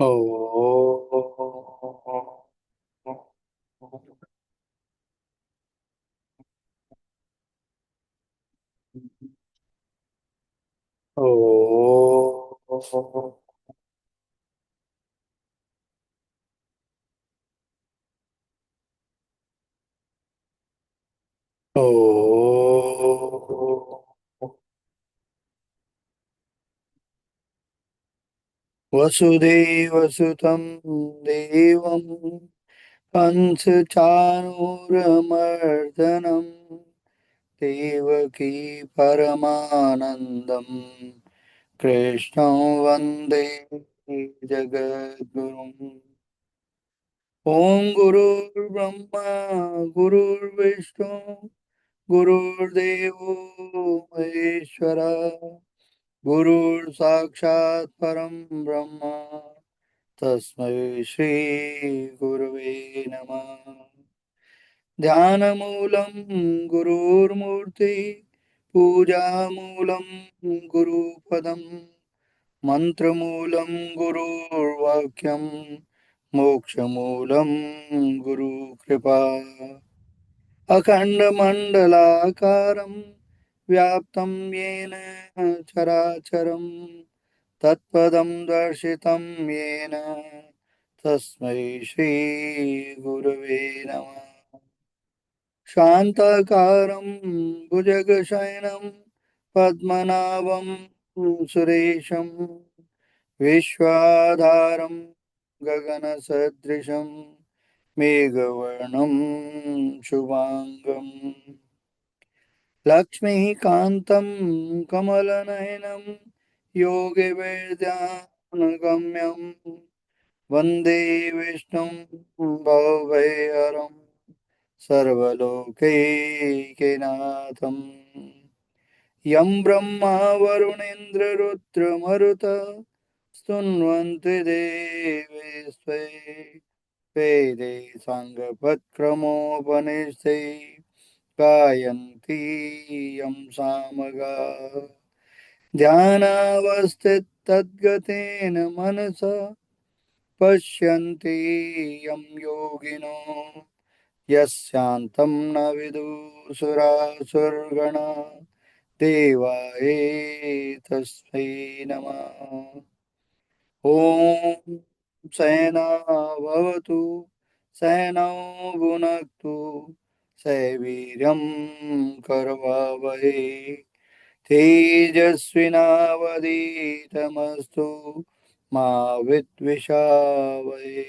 ओ ओ ओ वसुदेवसुतं देवं कंसचाणूरमर्दनं देवकी परमानन्दं कृष्णं वन्दे जगद्गुरुम्। ॐ गुरुर्ब्रह्मा गुरुर्विष्णु गुरुर्देवो महेश्वरा गुरुर्साक्षात् परं ब्रह्म तस्मै श्री गुरवे नमः। ध्यानमूलं गुरुर्मूर्ति पूजामूलं गुरुपदं मन्त्रमूलं गुरुर्वाक्यं मोक्षमूलं गुरुकृपा। अखण्डमण्डलाकारं व्याप्तं येन चराचरं तत्पदं दर्शितं येन तस्मै श्रीगुरवे नमः। शान्ताकारं भुजगशयनं पद्मनाभं सुरेशं विश्वाधारं गगनसदृशं मेघवर्णं शुभाङ्गम् लक्ष्मीकान्तं कमलनयनं योगिवेद्यानुगम्यं वन्दे विष्णुं भवभयहरं सर्वलोकैकनाथं यं ब्रह्मा वरुणेन्द्ररुद्रमरुत स्तुन्वन्ति देवेस्वे वेदे साङ्गपत्क्रमोपनिषदे गायन्ति यं सामगा ध्यानावस्थितद्गतेन मनसा पश्यन्ति यं योगिनो यस्यान्तं न विदुसुरासुरगणा देवाय तस्मै नमः। ॐ सहनाववतु सहनौ भुनक्तु सवीर्यं करवावहै तेजस्विनावधीतमस्तु मा विद्विषावहै।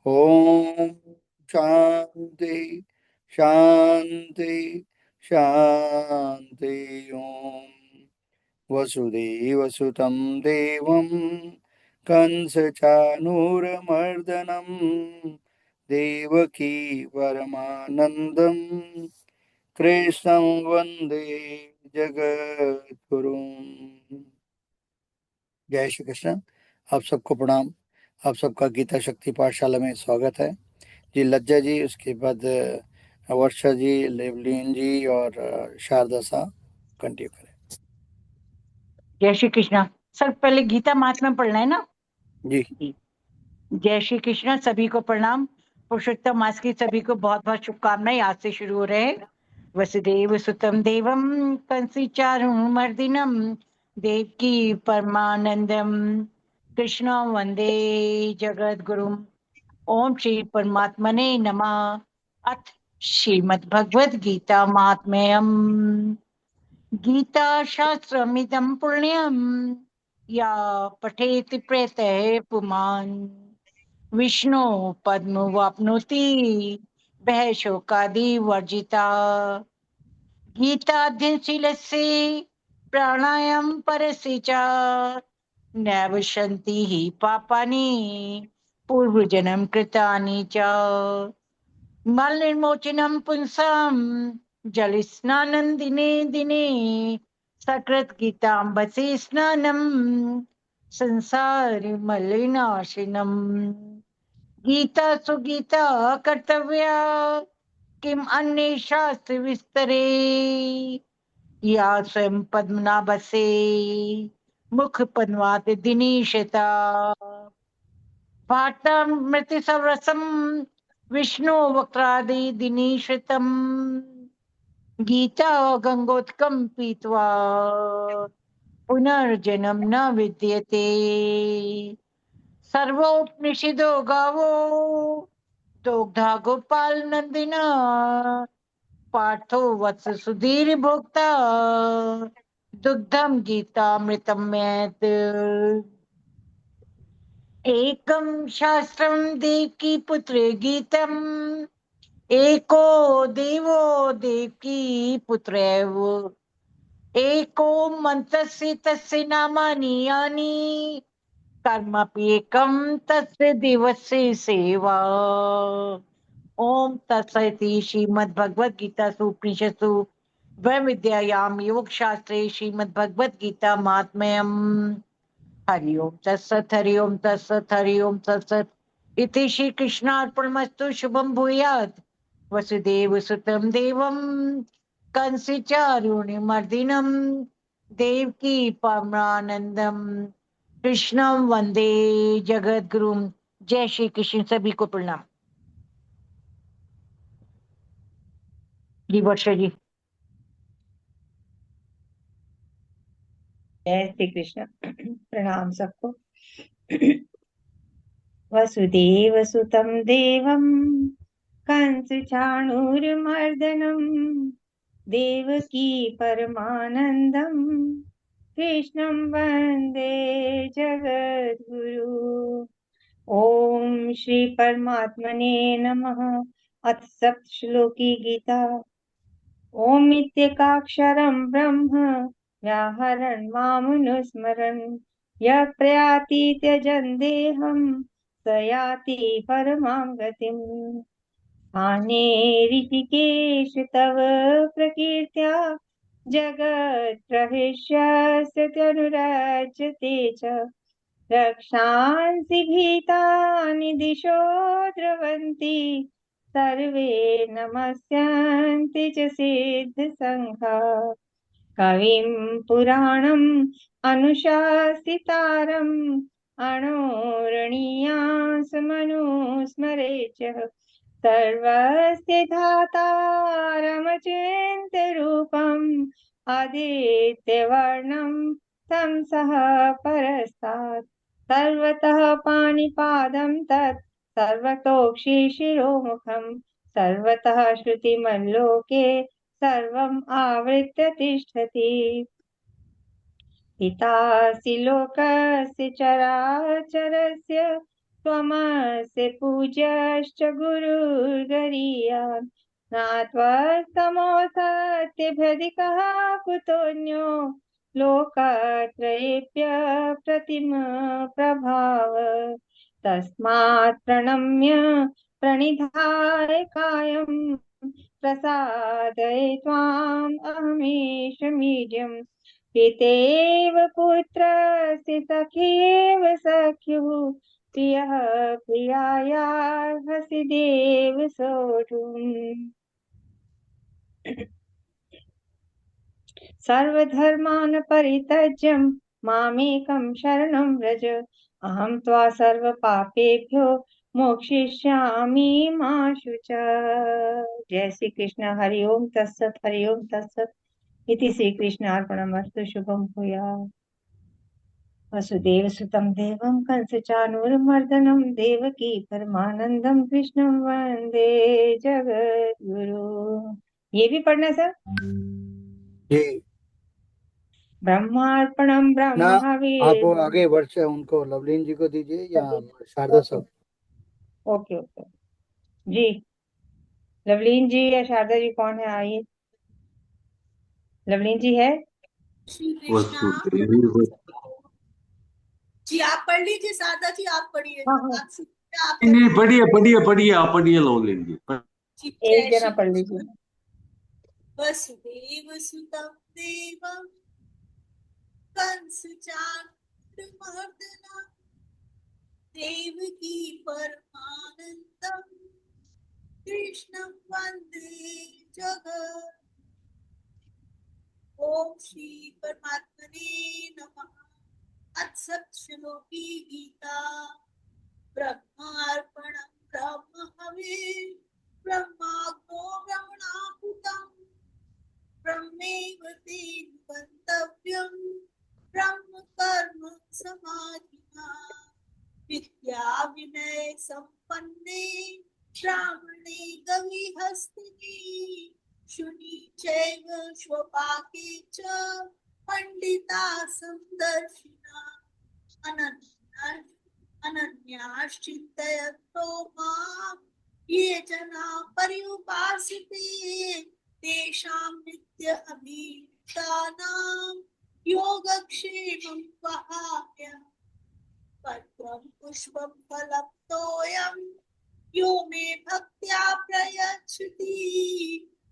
ॐ शान्ति शान्ति शान्ति। ॐ वसुदेवसुतं देवं कंसचाणूरमर्दनं देवकी परमानन्दं कृष्णं वन्दे जगद्गुरुम्। जय श्री कृष्ण। आप सबको प्रणाम। आप सबका गीता शक्ति पाठशाला में स्वागत है। जी लज्जा जी, उसके बाद वर्षा जी, लेवलिन जी और शारदा सा कंटिन्यू करें। जय श्री कृष्णा। सर पहले गीता महात्म्य पढ़ना है ना जी। जय श्री कृष्णा, सभी को प्रणाम। पुरुषोत्तम मास की सभी को बहुत बहुत शुभकामनाएं। आज से शुरू हो रहे हैं। वसुदेव सुतम देवम कंसी चारुमर्दिनम देवकी परमानंदम कृष्ण वंदे जगत गुरुम। ओम श्री परमात्मने नमः। अथ श्रीमद् भगवद गीता महात्म्यम। गीता शास्त्रमिदं पुण्यं या पठेति प्रेतः पुमान् विष्णु पद्मवाप्नोति भय शोकादि वर्जिता। गीताध्ययनशीलस्य प्राणायाम परस्य च नैव सन्ति हि पापानि पूर्वजन्म कृतानि च। मलनिर्मोचनं पुंसां जलस्नानं दिने दिने सकृत् गीताम्बसि स्नानं संसार मलिनाशिनम्। गीता सुगीता कर्तव्या किम अन्य शास्त्र विस्तरे या स्वयं पद्मनाभसे मुख पद्मात दिनीशता। पाठामृति सवरसम विष्णु वक्रादि दिनीश्रितम गीता गंगोत्कम पीत्वा पुनर्जन्म न विद्यते सर्वोपनिषदो गावो दुग्धा गोपाल नंदिना पार्थो वत्स सुधीर भोक्ता दुग्धम गीतामृतम मैत एकम शास्त्रम देवकी पुत्रे गीतम एको देवो देवकी पुत्रैव एको मंत्रस्य तस्य नामानि यानि कर्मपि एकम तस्य देवस्य सेवा। ओम तत्सदिति श्रीमद्भगवद गीता उपनिषत्सु द्वैविद्यायां योग शास्त्रे श्रीमद्भगवद गीता महात्म्यम हरि ओम तत्सत हरि ओम तत्सत हरि ओम तत्सत इति श्री कृष्णार्पणमस्तु शुभम भूयात् वसुदेव सुतम देवम कंसी चारुणिमर्दिनम देवकी परमानंदम कृष्णम वंदे जगत गुरुम। जय श्री कृष्ण। सभी को प्रणाम। जी वर्षा जी। जय श्री कृष्ण। प्रणाम सबको। वसुदेव सुतं देवं कंस चाणूरमर्दनम देवकी परमानंदम कृष्णं वंदे जगद्गुरु। ओम श्री परमात्मने नमः। अथ सप्तश्लोकी गीता। ओमित्येकाक्षरं ब्रह्म व्याहरन् मामनुस्मरन् यः प्रयाति त्यजन् देहं स याति परमां गतिम्। स्थाने ऋषिकेश तव प्रकीर्त्या जगत्प्रहिष्यस्य तनुराज्यते च रक्षांसि भीतानि दिशो द्रवन्ति सर्वे नमस्यन्ति च सिद्धसङ्घाः। कविं पुराणम् अनुशासितारम् अणोरणीयासमनुस्मरेत् सर्वस्य धातारमचिन्त्य रूपम् आदित्यवर्णं तं सः परस्तात् सर्वतः पाणिपादं तत् सर्वतोक्षिशिरोमुखं सर्वतः श्रुतिमल्लोके सर्वम् आवृत्य तिष्ठति। पितासि लोकस्य चराचरस्य त्वमस्य पूज्यश्च गुरुर्गरीयान् नात्वत्तमोऽसत्यभ्यधिकः कुतोऽन्यो लोकत्रयेऽप्यप्रतिम प्रभाव। तस्मात् प्रणम्य प्रणिधाय कायं प्रसादये त्वाम् अहमीशमीड्यम्। पितेव पुत्रस्य सखेव सख्युः प्रियः प्रियायार्हसि देव सोढुम्। सर्वधर्मान् परित्यज्य मामेकं शरणं व्रज अहं त्वा सर्वपापेभ्यो मोक्षयिष्यामि मा शुचः। जय श्री कृष्ण। हरि ओम तत्सत। हरि ओम तत्सत इति श्री कृष्णार्पणमस्तु। शुभम भूयात्। वसुदेव सुतं देवं कंसचाणूरमर्दनं देवकी परमानंदम कृष्णं वंदे जगद्गुरु। ये भी पढ़ना सर। जी ब्रह्मार्पणम ना, ब्रह्म आप हविः। वो आगे वर्षा उनको लवलीन जी को दीजिए या शारदा सब। ओके ओके जी। लवलीन जी या शारदा जी कौन है? आइए। लवलीन जी है? जी आप पढ़ लीजिए। शारदा जी आप पढ़िए। हाँ हाँ आप सुनिए। आप नहीं पढ़िए पढ़िए पढ़िए आप पढ़िए लवलीन जी। जी, एक जय जना श्री पढ़ कृष्ण। लीजिए। वसुदेव सुतं देवं कंस चाणूरमर्दनं देवकी परमानंदं कृष्णं वंदे जगत्। ओम श्री परमात्मने नमः। अथ सप्तश्लोकी गीता। ब्रह्मार्पणं ब्रह्म हविः ब्रह्माग्नो ब्रह्मणाहुतं ब्रह्मैव तेन गन्तव्यं ब्रह्म कर्म समाधिना विद्या विनय संपन्ने ब्राह्मणे गविहस्तिनि शुनि चैव स्वपाके च पंडिता संदर्शिना अनन्याश्चिन्तयन्तो मां ये जना पर्युपासते तेषां नित्य अभियुक्तानां योगक्षेमं वहाम्यहम् पत्रं पुष्पं फलं तोयं यो मे भक्त्या प्रयच्छति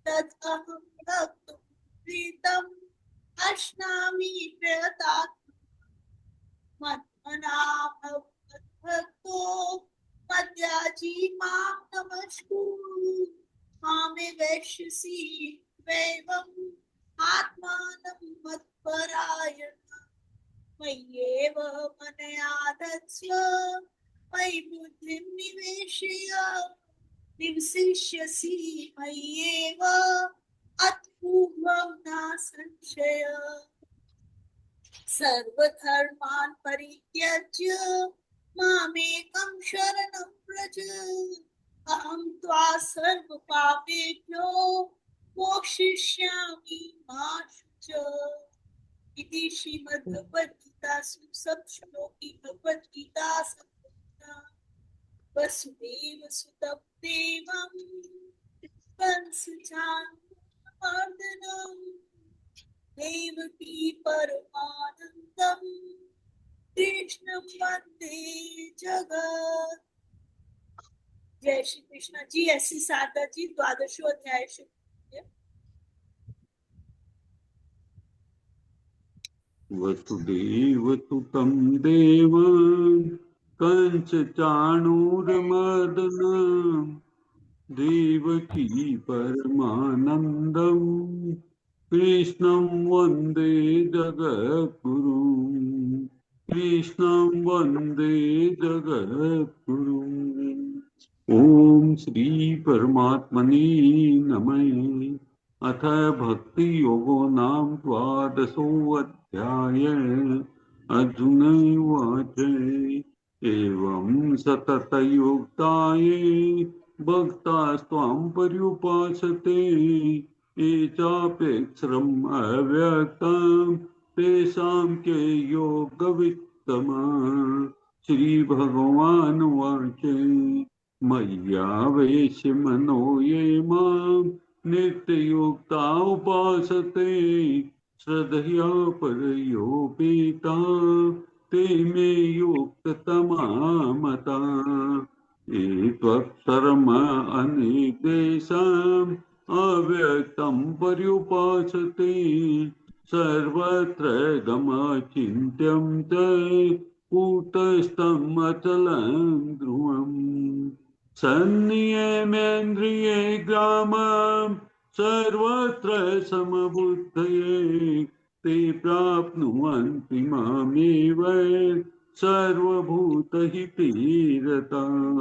तत् अहं भक्तुं प्रीतम् अश्नामि प्रयतात्मा मन्मना भक्तो मद्याजी मां नमस्कुरु मामे वैश्यसि वैवम् आत्मानं मत्परायणः मय्येव मनयादत्स्व मयि बुद्धिं निवेशय निवसिष्यसि मय्येव अत्पूर्वं न संशय सर्वधर्मान् परित्यज्य मामेकं शरणं व्रज अहं त्वा सर्वपापेभ्यो मोक्षयिष्यामि मा शुच इति श्रीमद्भगवद्गीतासु सप्तश्लोकी भगवद्गीता संहिता वसुदेव सुतं देवं कंसचाणूरमर्दनं देवकी परमानन्दं कृष्णं वन्दे जगत्। जय श्री कृष्ण जी। ऐसी साधा जी द्वादशो अध्याय शुरू। वसुदेव सुतं देवं कंसचाणूरमर्दनं देवकी परमानन्दं कृष्णं वन्दे जगद्गुरुं कृष्णं वन्दे जगद्गुरुम् ॐ श्री परमात्मने नमः। अथ भक्ति योगो नाम द्वादशोऽध्याय। अर्जुन उवाच एवं सततयुक्ताये भक्तास्त्वां पर्युपासते ये चाप्यक्षरम् अव्यक्तं तेषां के योगवित्तमा। श्री भगवान वाच मय्यावेश्य मनो ये मां नित्ययुक्ता उपासते श्रद्धया परयोपेता ते मे युक्ततमा मता। ये त्वक्षरम् अनिर्देशम् अव्यक्तं पर्युपासते सर्वत्र गमचिन्त्यं च कूटस्थम् अचलं ध्रुवम्। सन्नियमेन्द्रिये ग्रामं सर्वत्र समबुद्धये ते प्राप्नुवन्ति मामेव सर्वभूतहिते रताः।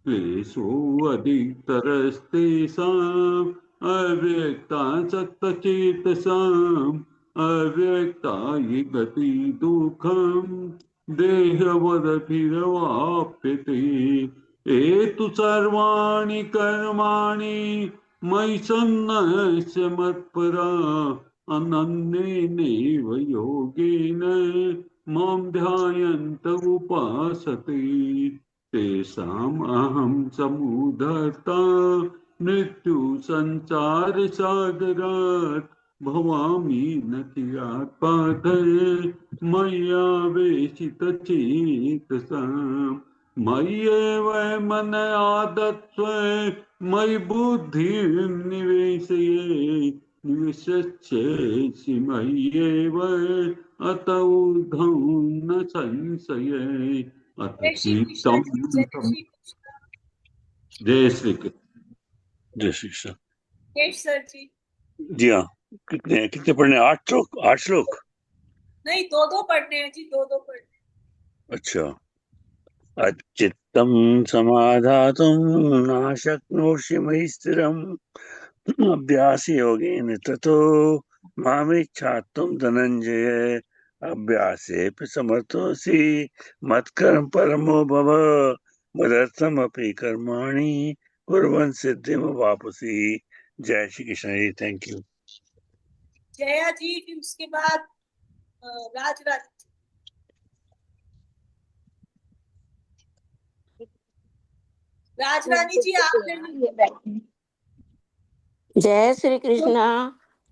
क्लेशोऽधिकतरस्तेषाम् अव्यक्तासक्तचेतसाम् अव्यक्ता हि गति दुःखम् देहवदभिरवाप्यते। एतु सर्वाणि कर्माणि मयि सन्न्यस्य मत्परा अनन्येनैव योगेन मां ध्यायन्त उपासते तेषाम् अहं समुद्धर्ता मृत्युसंसारसागरात् भवामि न चिरात् पार्थ मय्यावेशितचेतसाम्। मय्येव मन आदत्स्व मयि बुद्धिं निवेशयसि मय्येव अत ऊर्ध्वं न संशय। अथ जय श्री कृष्ण शीतं जी। जय श्री कृष्ण। जय श्री कृष्ण। जय श्री कृष्ण। जय सर जी। जी हाँ, कितने कितने पढ़ने? 8 श्लोक? नहीं, दो दो पढ़ने हैं जी, दो दो पढ़ने। अच्छा, अच्चित्तं समाधातुं न शक्नोषि मयि स्थिरम् अभ्यासयोगेन ततो मामिच्छातुं धनञ्जय अभ्यासेऽपि समर्थोऽसि मत्कर्म परमो भव मदर्थमपि कर्माणि कुर्वन् सिद्धिमवाप्स्यसि। जय श्री कृष्ण जी। Thank you. जया जी, फिर उसके बाद राजराज। राजरानी जी, आपने जय श्री कृष्णा।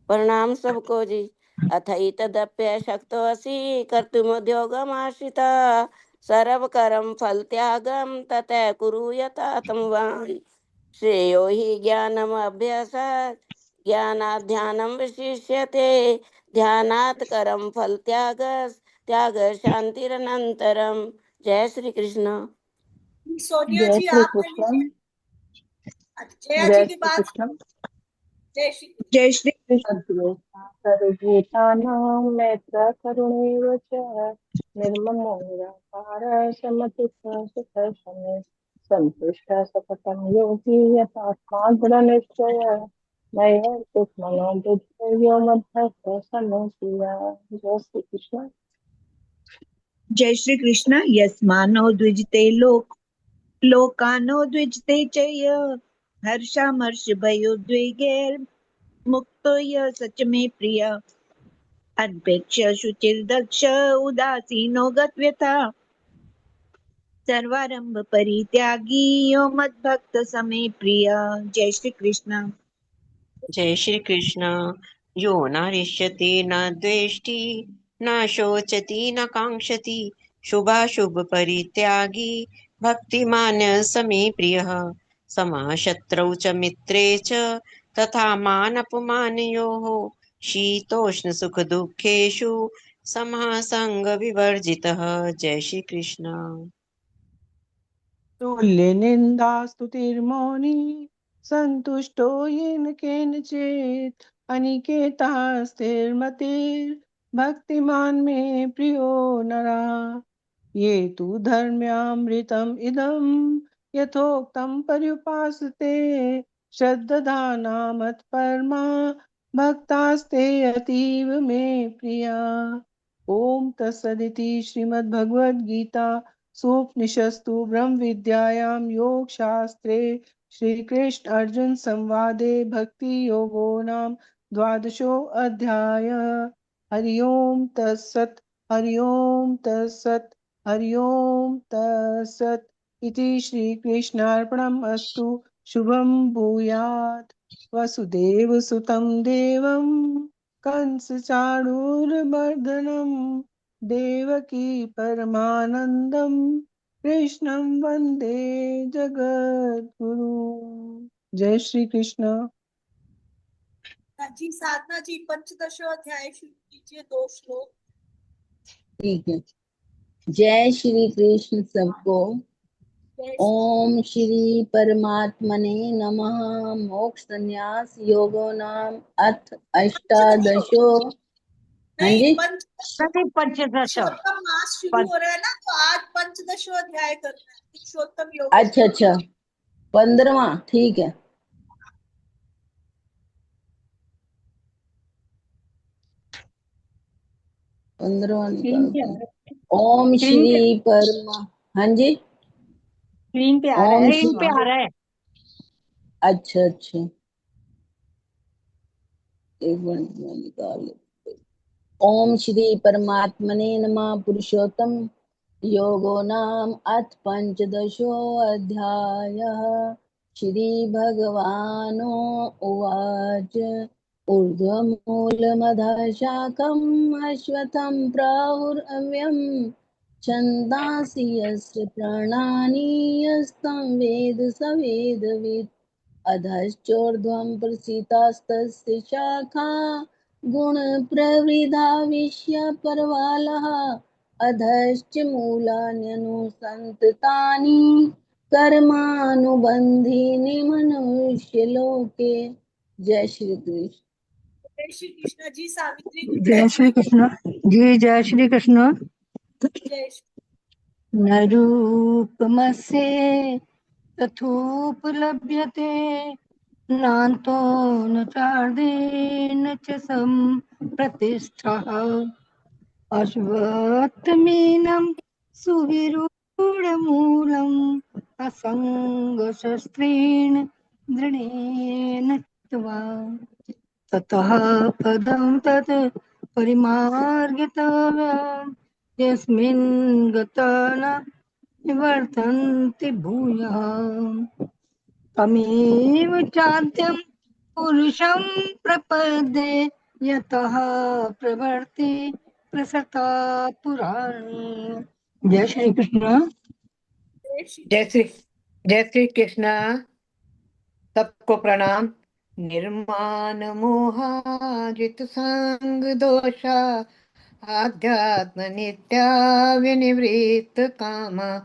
प्रणाम सबको जी। अथैतदप्यशक्तोऽसि कर्तुमुद्योगमाश्रिता सर्वकरं फलत्यागं ततः कुरु यथात्मवान् श्रेयो हि ज्ञानमभ्यासात् ज्ञानात् ध्यानं विशिष्यते ध्यानात् करं फलत्यागः शान्तिरनन्तरं। जय श्री कृष्ण। सोनिया जय जी, श्री आपने कृष्ण। जया जय जी के श्री बाद कृष्ण। जय श्री कृष्ण। जय श्री अद्वैता सर्वभूतानां मैत्र करुणैव च निर्ममो निराकारः समचित्तः सुखः शमः सन्तुष्टः सततं योगी यथात्मा दृढनिश्चयः मय्यर्पितमनो बुद्धिर्यो मद्भक्तः स मे प्रियः। जय श्री कृष्ण। जय श्री कृष्ण। यस्मानो द्विजते लोकानो द्विजते च य हर्षामर्ष भयोद्वेगैर् मुक्तो य सच मे प्रिय अनपेक्ष शुचिर्दक्ष उदासीनो गतव्यथा सर्वारंभ परित्यागी यो मद्भक्त समे प्रिय। जय श्री कृष्ण। जय श्री कृष्ण। यो न हृष्यति न द्वेष्टि न शोचति न काङ्क्षति शुभाशुभ परित्यागी भक्तिमान् समे प्रियः समः शत्रौ च मित्रे च तथा मानपमानयोः शीतोष्ण सुख दुःखेषु समः संग विवर्जितः। जय श्री कृष्ण। तुल्यनिन्दास्तुतिर्मौनी सन्तुष्टो येन केनचित् अनिकेतः स्थिरमतिर्भक्तिमान् मे प्रियो नरः। ये तु धर्म्यामृतम् इदं यथोक्तं पर्युपासते श्रद्धाना मत्परमा भक्तास्ते अतीव मे प्रिया। ओम तत्सदिति श्रीमद्भगवद्गीता सूपनिषस्तु ब्रह्म विद्यायां योग शास्त्रे श्रीकृष्ण अर्जुन संवादे भक्ति योगो नाम द्वादशो अध्याय। हरि ओम तत्सत्। हरि ओम तत्सत्। हरि ओम तत्सत्। इति श्रीकृष्णार्पणम् अस्तु। शुभं भूयात्। वसुदेवसुतं देवं कंसचाणूरमर्दनं देवकी परमानन्दं कृष्णं वन्दे जगद्गुरु। जय श्री कृष्ण। जी, साधना जी, पंचदशो अध्याय शुरू कीजिए, 2 श्लोक। ठीक है। जय श्री कृष्ण सबको। ओम श्री परमात्मने नमः। मोक्ष संन्यास योगो नाम अथ अष्टादशो। हाँ नहीं, जी, पंचदश। पुरुषोत्तम मास शुरू हो रहा है ना, तो आज पंचदशो अध्याय करना है, पुरुषोत्तम योग। अच्छा अच्छा, 15वां। ठीक है। पंद्रवा निकालते हैं। ओम श्री परमा। हाँ जी, स्क्रीन पे आ रहा है, स्क्रीन पे आ रहा है। अच्छा अच्छा, एक मिनट में निकाल लेते। ओम श्री परमात्मने नमः। पुरुषोत्तम योगो नाम अथ पंचदशो अध्यायः। श्री भगवानो उवाच ऊर्ध्वमूलमधः शाखम् अश्वत्थं प्राहुरव्यम् छन्दांसि यस्य पर्णानि यस्तं वेद स वेदवित् अधश्चोर्ध्वं प्रसितास्तस्य शाखा गुणप्रवृद्धा विश्य परवालः अधश्च मूलान्यनुसन्ततानि कर्मानुबन्धीनि मनुष्यलोके। जय श्री कृष्ण। जय श्री कृष्ण जी। सावित्री जय श्री कृष्ण जी। जय श्री कृष्ण। जय श्री न रूपमस्य तथोपलभ्यते नान्तो न चार्देन च सम्प्रतिष्ठः अश्वत्थमेनं सुविरूढमूलम् असङ्गशस्त्रेण दृढेन चित्वा ततः पदं तत् परिमार्गितव्यं यस्मिन् गता न निवर्तन्ते भूयः तमेव चाद्यं पुरुषं प्रपद्ये यतः प्रवर्ति प्रसक्ता पुराणी। जय श्री कृष्ण। जय श्री जय श्री कृष्ण। सबको प्रणाम। निर्माण मोहाजित संग दोषा आध्यात्म नित्या विनिवृत्त कामा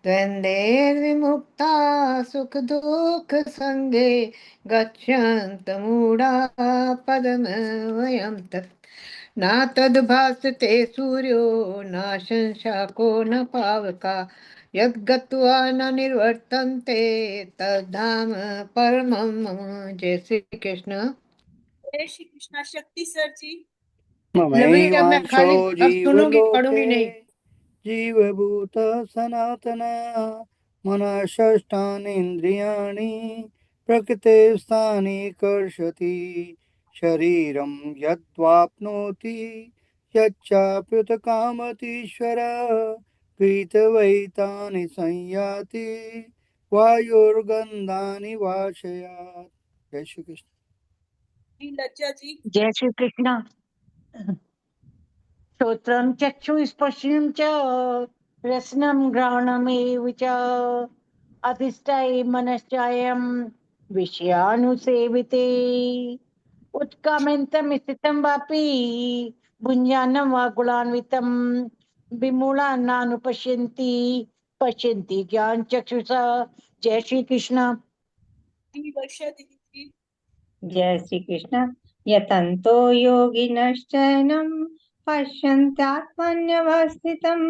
द्वंद्वैर विमुक्ता सुख दुख संगे गच्छन्त मूढ़ा पदमव्ययम् तत् न तद्भासते सूर्यो न शशाको न पावका यद्गत्वा न निर्वर्तन्ते तद्धाम परमं मम। जय श्री कृष्ण। कृष्ण शक्ति सर जी। लवली अब मैं खाली ममैवांशो अब सुनूंगी जीवलोके पढ़ूंगी नहीं। जीवभूत सनातन मनःषष्ठानीन्द्रियाणि प्रकृते स्थानि कर्षति शरीरं यद्वाप्नोति यच्चाप्युत कामतीश्वर प्रीतवैतानि संयाति वायुर्गन्धानि वाशयात्। जय श्री कृष्ण। लज्जा जी। जय श्री कृष्ण। श्रोत्रं चक्षुस्पर्शनं च रसनं घ्राणमेव च अधिष्ठाय मनश्चायं विषयानुसेविते उत्कामन्तं स्थितं वापि भुञ्जानं वा गुणान्वितं विमूढानानुपश्यन्ति पश्यन्ति ज्ञान चक्षुषा। जय श्री कृष्ण। वर्षा दीदी जी। जय श्री कृष्ण। यतन्तो योगिनश्चैनं पश्यन्त्यात्मन्यवस्थितं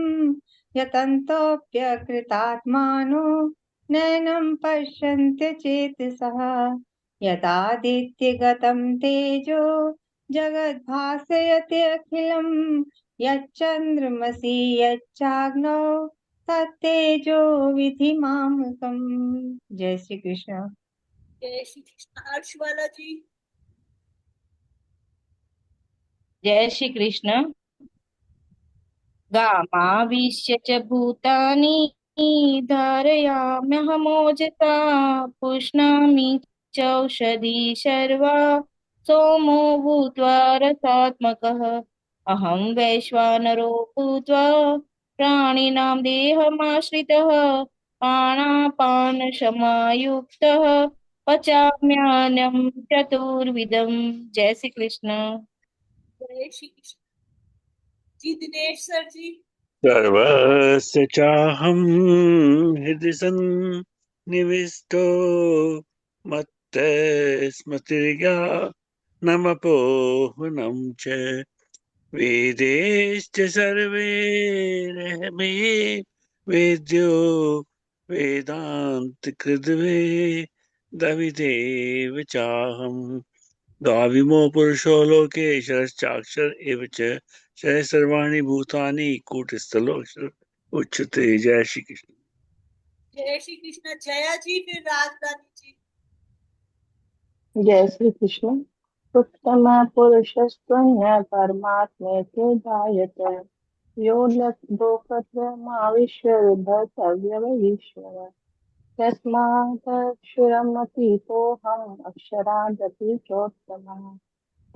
यतन्तोऽप्यकृतात्मानो नैनं पश्यन्त्य चेतसः यदादित्यगतं तेजो जगद्भासयति अखिलं यच्चन्द्रमसि यच्चाग्नौ तत्तेजो विधिमामकम्। जय श्री कृष्ण। जय श्री कृष्ण। हर्षवाला जी। जय श्री कृष्ण। गामाविश्य च भूतानि धारयाम्यहमोजसा पुष्णामि चौषधी सर्वा सोमो भूत्वा रसात्मकः अहं वैश्वानरो भूत्वा प्राणिनां देहमाश्रितः प्राणापानसमायुक्तः पचाम्यान्नं चतुर्विधं। जय श्री कृष्ण। जय श्री कृष्ण जी। दिनेश सर जी। सर्वस्य चाहं हृदि सन्निविष्टो मत्तस्मृतिर्ज्ञा नमपोहनं च वेदैश्च सर्वैरहमे वेद्यो वेदान्तकृद्वेदविदेव चाहम् द्वाविमो पुरुषो लोकेशश्चाक्षर एव च सर्वाणि भूतानि कूटस्थलोऽक्षर उच्यते। जय श्री कृष्ण। जय श्री कृष्ण। जया जी फिर राजरानी जी। जय श्री कृष्ण। उत्तम पुरुषस्त्वन्य परमात्मेति जायते यो लोकत्रयमाविश्य भर्तव्यवईश्वर तस्मादक्षरमतीतोऽहम् अक्षरादपि चोत्तमः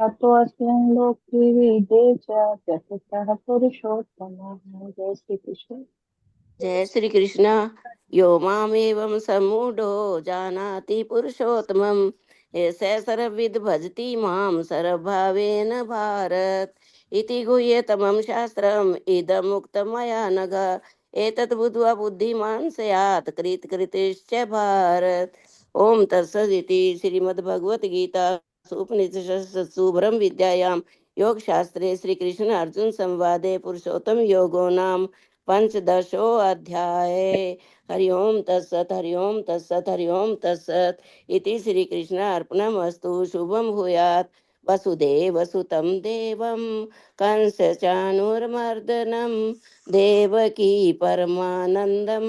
ततोऽस्मिन् लोके वेदे च प्रथितः पुरुषोत्तमः। जय श्री कृष्ण। जय श्री कृष्ण। यो मामेवं सम्मूढो जानाति पुरुषोत्तमं स सर्वविद् भजति मां सर्वभावेन भारत इति गुह्यतमं शास्त्रम् इदम् उक्तं मया नघ एतत् बुद्ध्वा बुद्धिमान् स्यात् कृतकृतिश्च भारत। ओम तत्सदिति श्रीमद्भगवद्गीता उपनिषत्सु ब्रह्म विद्यायां योगशास्त्रे श्रीकृष्ण अर्जुन संवादे पुरुषोत्तम योगो नाम पंचदशोऽध्याय। हरि ओम तत्सत्, हरि ओम तत्सत्, हरि ओम तत्सत्। इति श्री कृष्ण अर्पणमस्तु। शुभम भूयात्। वसुदेवसुतं देवं कंसचाणूरमर्दनं देवकी परमानंदं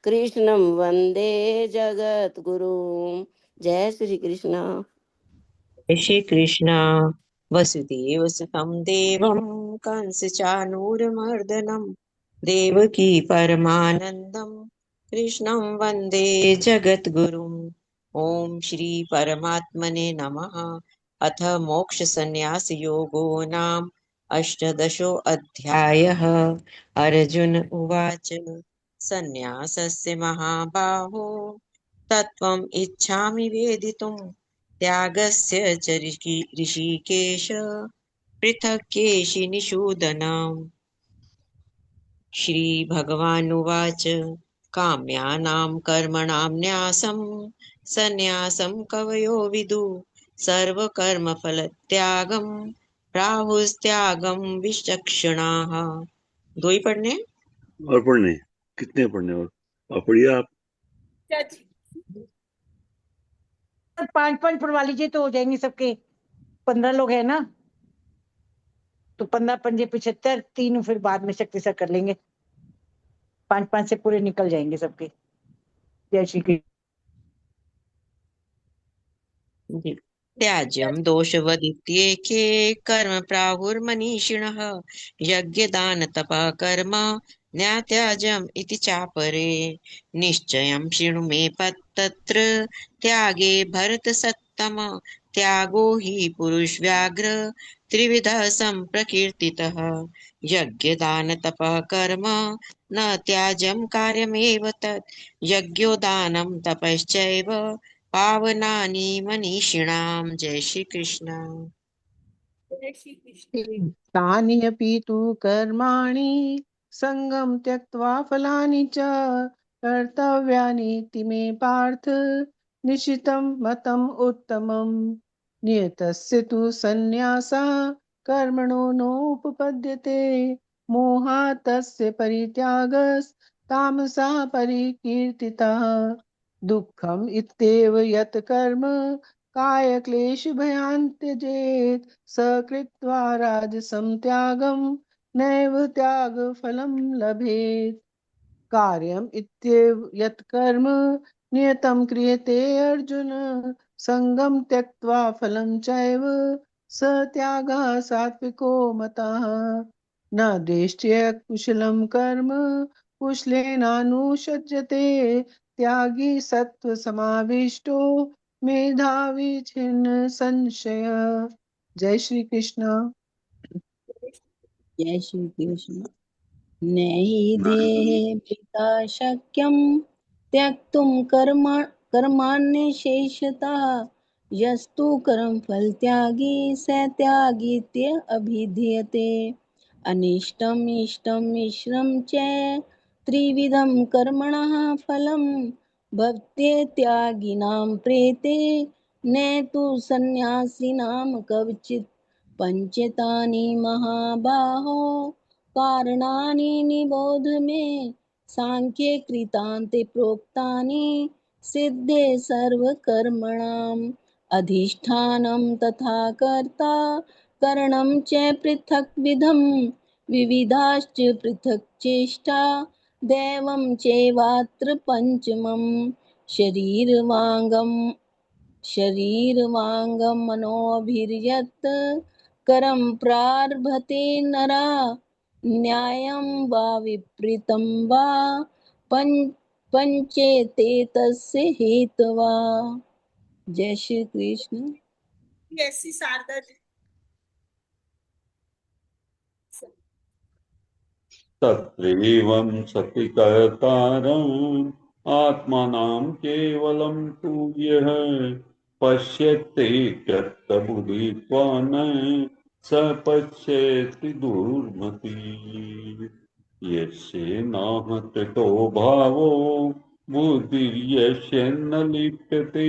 कृष्णं वंदे जगद्गुरुं। जय श्री कृष्ण। जय श्री कृष्ण। वसुदेवसुतं देवं कंसचानूरमर्दनं देवकी परमानन्दं कृष्णं वन्दे जगद्गुरुम्। ॐ श्री परमात्मने नमः। अथ मोक्षसंन्यासयोगो नाम अष्टादशोऽध्यायः। अर्जुन उवाच सन्न्यासस्य महाबाहो तत्त्वम् इच्छामि वेदितुम् त्यागस्य च ऋषिकेश पृथक् केशिनिषूदनम्। श्रीभगवानुवाच काम्यानां कर्मणां न्यासं सन्न्यासं कवयो विदु सर्वकर्मफलत्यागं प्राहुस्त्यागं विचक्षणाः। दो ही पढ़ने हैं? और पढ़ने कितने पढ़ने और पढ़िए आप। चाची 5-5 पढ़वा लीजिए तो हो जाएंगे सबके। 15 लोग हैं ना, तो 15 पंजे 75, 3 फिर बाद में शक्ति से कर लेंगे। 5-5 से पूरे निकल जाएंगे सबके। जय श्री कृष्ण। जी। त्याज्यं दोषवदित्येके कर्म प्राहुर्मनीषिणः यज्ञदानतपः कर्म न्यात्याज्यम् इति चापरे। निश्चयं शृणु मे तत्र त्यागे भरतसत्तम त्यागो हि पुरुषव्याघ्र त्रिविधः सम्प्रकीर्तितः यज्ञदानतपः कर्म न त्याज्यं कार्यमेव तत् यज्ञोदानं तपश्चैव पावनानि मनीषिणाम्। जय श्री कृष्ण। जय श्री कृष्ण। तानि अपि तु कर्माणि सङ्गं त्यक्त्वा फलानि च कर्तव्यानीति मे पार्थ निश्चितं मतम् उत्तमम्। नियतस्य तु सन्न्यासः कर्मणो नोपपद्यते मोहात् तस्य परित्यागस्तामसा परिकीर्तितः। दुःखम् इत्येव यत् कर्म कायक्लेशभयान् त्यजेत् स कृत्वा राजसं त्यागं नैव त्यागफलं लभेत्। कार्यम् इत्येव यत् कर्म नियतं क्रियते अर्जुन सङ्गं त्यक्त्वा फलं चैव स त्यागः सात्विको मतः। न द्वेष्ट्य कुशलं कर्म कुशलेनानुषज्यते त्यागी सत्त्वसमाविष्टो मेधावी छिन्न संशय। जय श्री कृष्ण। जय श्री कृष्ण। नहि देहे पिता शक्यं त्यक्तुं कर्माण्यशेषतः यस्तु कर्मफलत्यागी स त्यागीत्य अभिधीयते। अनिष्टम् इष्टं मिश्रं च त्रिविधं कर्मणः फलं भवत्यत्यागिनां प्रेते न तु सन्न्यासिनां कवचित्। पञ्चतानि महाबाहो कारणानि निबोध मे सांख्ये कृतान्ते प्रोक्तानि सिद्धे सर्वकर्मणाम् अधिष्ठानं तथा कर्ता करणं च पृथक् विधम् विविधाश्च पृथक् चेष्टा दैवं चैवात्र पञ्चमम् शरीरवाङ्गं मनोभिर्यत् करं प्रारभते नरा न्यायं वा विपरीतं वा पंचेते तस्य हेतवा। जय श्री कृष्ण। कैसी शारदा जी। तत्रैवं सति कर्तारम् आत्मानं केवलं तु यः पश्यते त्यक्तबुद्धित्वान् स पश्यति दुर्मतिः। यस्य नाहतो भावो बुद्धिर्यस्य न लिप्यते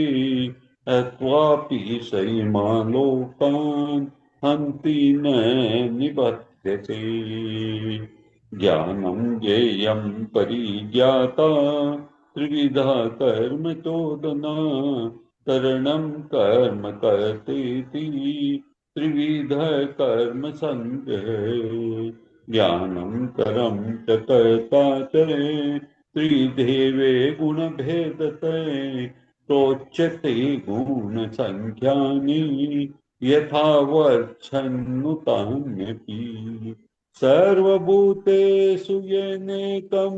अत्वापि सैमा लोकान् हन्ति न निबध्यते। ज्ञानं ज्ञेयं परिज्ञाता त्रिविधा कर्म चोदना करणं कर्म कर्तेति त्रिविध कर्म संग्रहे ज्ञानं करं च कर्ता च त्रिदेवे गुणभेदते प्रोच्यते गुणसङ्ख्यानि यथावर्च्छन्नुतान्यपि सर्वभूतेषु येनेकं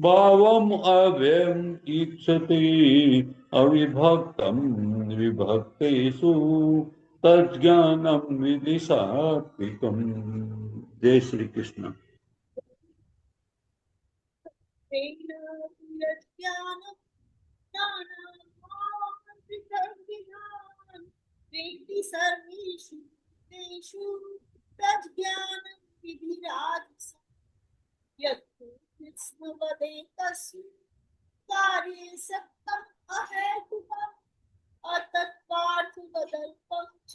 भावम् अव्ययम् ईक्षते अविभक्तं विभक्तेषु तज्ज्ञानं विधि सात्विकम्। जय श्री कृष्ण। वेत्ति सर्वेषु भूतेषु तज्ज्ञानं विधिराजसं यत्तु कृत्स्नवदेतस्य कार्ये सक्तम् अहेतुकम् अतत्पार्थवदल्पं च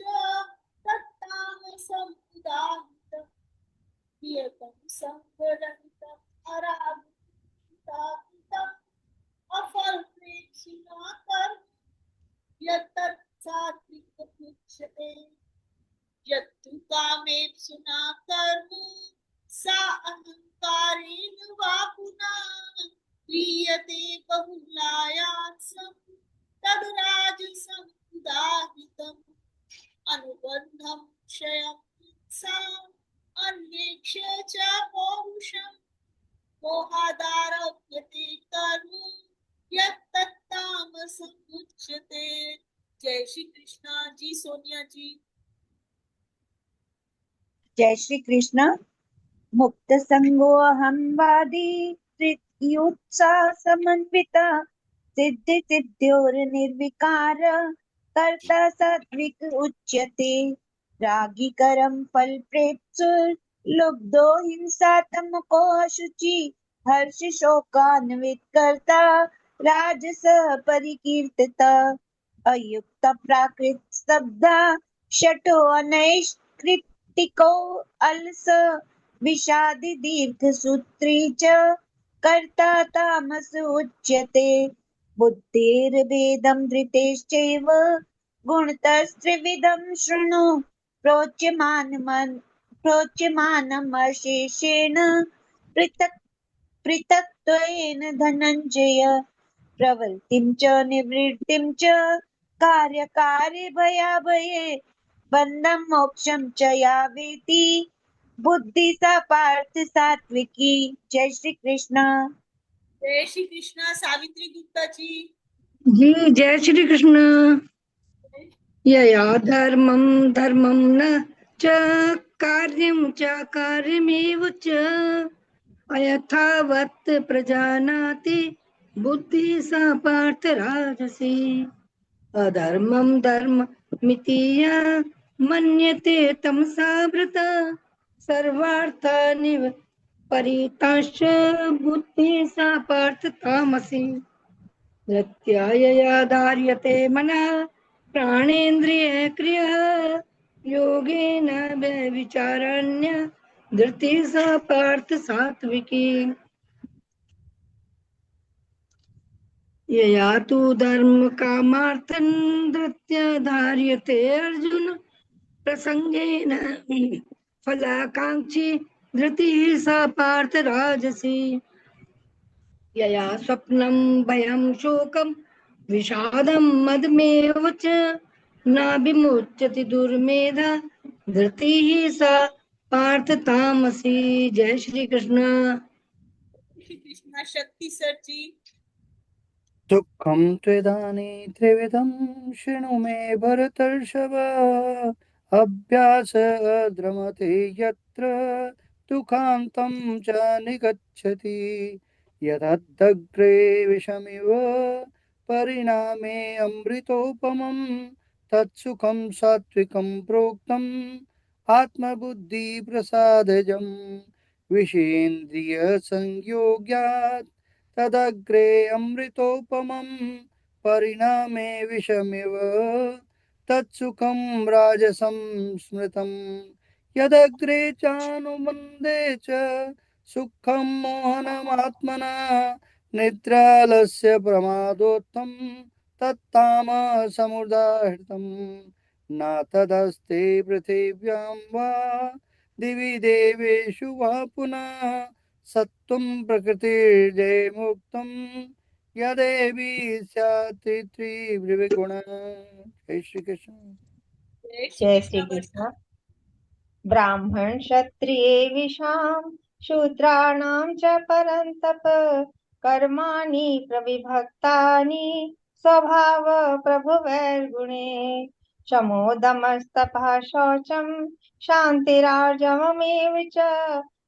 तत्तामसम् उदाहृतम् नियतं संवरणितम् अरागतापितम् अफलप्रेक्षिणा कर्म यत्तत् सात्विकमुच्यते यत्तु कामेप्सुना कर्म सा अहङ्कारेण वा पुनः क्रियते बहुलायासं तद्राजसम् उदाहृतम् अनुबन्धं क्षयं हिंसाम् अन्येक्ष्य च पौरुषम् मोहादारभ्यते कर्म यत्तत्तामसम् उच्यते। जय श्री कृष्णा जी। सोनिया जी। जय श्री कृष्ण। मुक्त संगो अहम वादी त्रियुत्साह समन्विता सिद्धि सिद्ध्योर निर्विकार कर्ता सात्विक उच्यते रागी करम फल प्रेप्सुर लुब्धो हिंसात्मको शुचि हर्ष शोकान्वित कर्ता राजस परिकीर्तिता अयुक्त प्राकृत स्तब्धा शठो अनैष्कृतिको अलस विषादि दीर्घ सूत्री च कर्ता तामस उच्यते बुद्धिर्भेदं धृतेश्चैव गुणतस्त्रिविधं शृणु प्रोच्यमानमशेषेण पृथक्त्वेन धनञ्जय प्रवृत्तिं च निवृत्तिं च कार्यकार्ये भयाभये बन्धं मोक्षं च या वेति बुद्धि सा पार्थ सात्विकी। जय श्री कृष्ण। जय श्री कृष्णा। सावित्री गुप्ता जी। जी जय श्री कृष्ण। यया धर्मं धर्मं न च कार्यं च कार्यमेव च अयथावत् प्रजानाति बुद्धि सा पार्थ राजसी अधर्मं धर्ममिति या मन्यते तमसा वृता सर्वार्थानि परिताश्च बुद्धि सा पार्थ तामसी प्रत्यायया धार्यते मनः प्राणेन्द्रिय क्रियः योगेन विचारण्य धृति सा पार्थ सात्विकी यया तु धर्म कामार्थं धृत्य धार्यते अर्जुन प्रसंगेन फलाकांक्षी धृति सा पार्थ राजसी यया स्वप्नं भयं शोकं विषादं मदमेव च नाभिमुच्यति दुर्मेधा धृतिः सा पार्थ तामसी। जय श्री कृष्ण। श्री कृष्णा। शक्ति सर जी। दुःखं त्वेदानीं त्रिविधं शृणु मे भरतर्षभ अभ्यासद्रमते यत्र दुःखान्तं च निगच्छति यदग्रे विषमिव परिणामे अमृतोपमं तत्सुखं सात्विकं प्रोक्तम् आत्मबुद्धिप्रसादजम् विषेन्द्रियसंयोगात् तदग्रे अमृतोपमं परिणामे विषमिव तत्सुखं राजसं स्मृतं यदग्रे चानुबन्धे च सुखं मोहनमात्मना निद्रालस्य प्रमादोत्थं तत्तामसमुदाहृतं न तदस्ति पृथिव्यां वा दिवि देवेषु वा पुनः सत्त्वं प्रकृतिर्जयमुक्तं यदेवी स्यात् त्रिविगुणः। जय श्री कृष्ण। जय श्री कृष्ण। ब्राह्मण क्षत्रिये विषां शूद्राणां च परन्तप कर्माणि प्रविभक्तानि स्वभाव प्रभुवैर्गुणे शमोदमस्तपः शौचं शान्तिरार्जवमेव च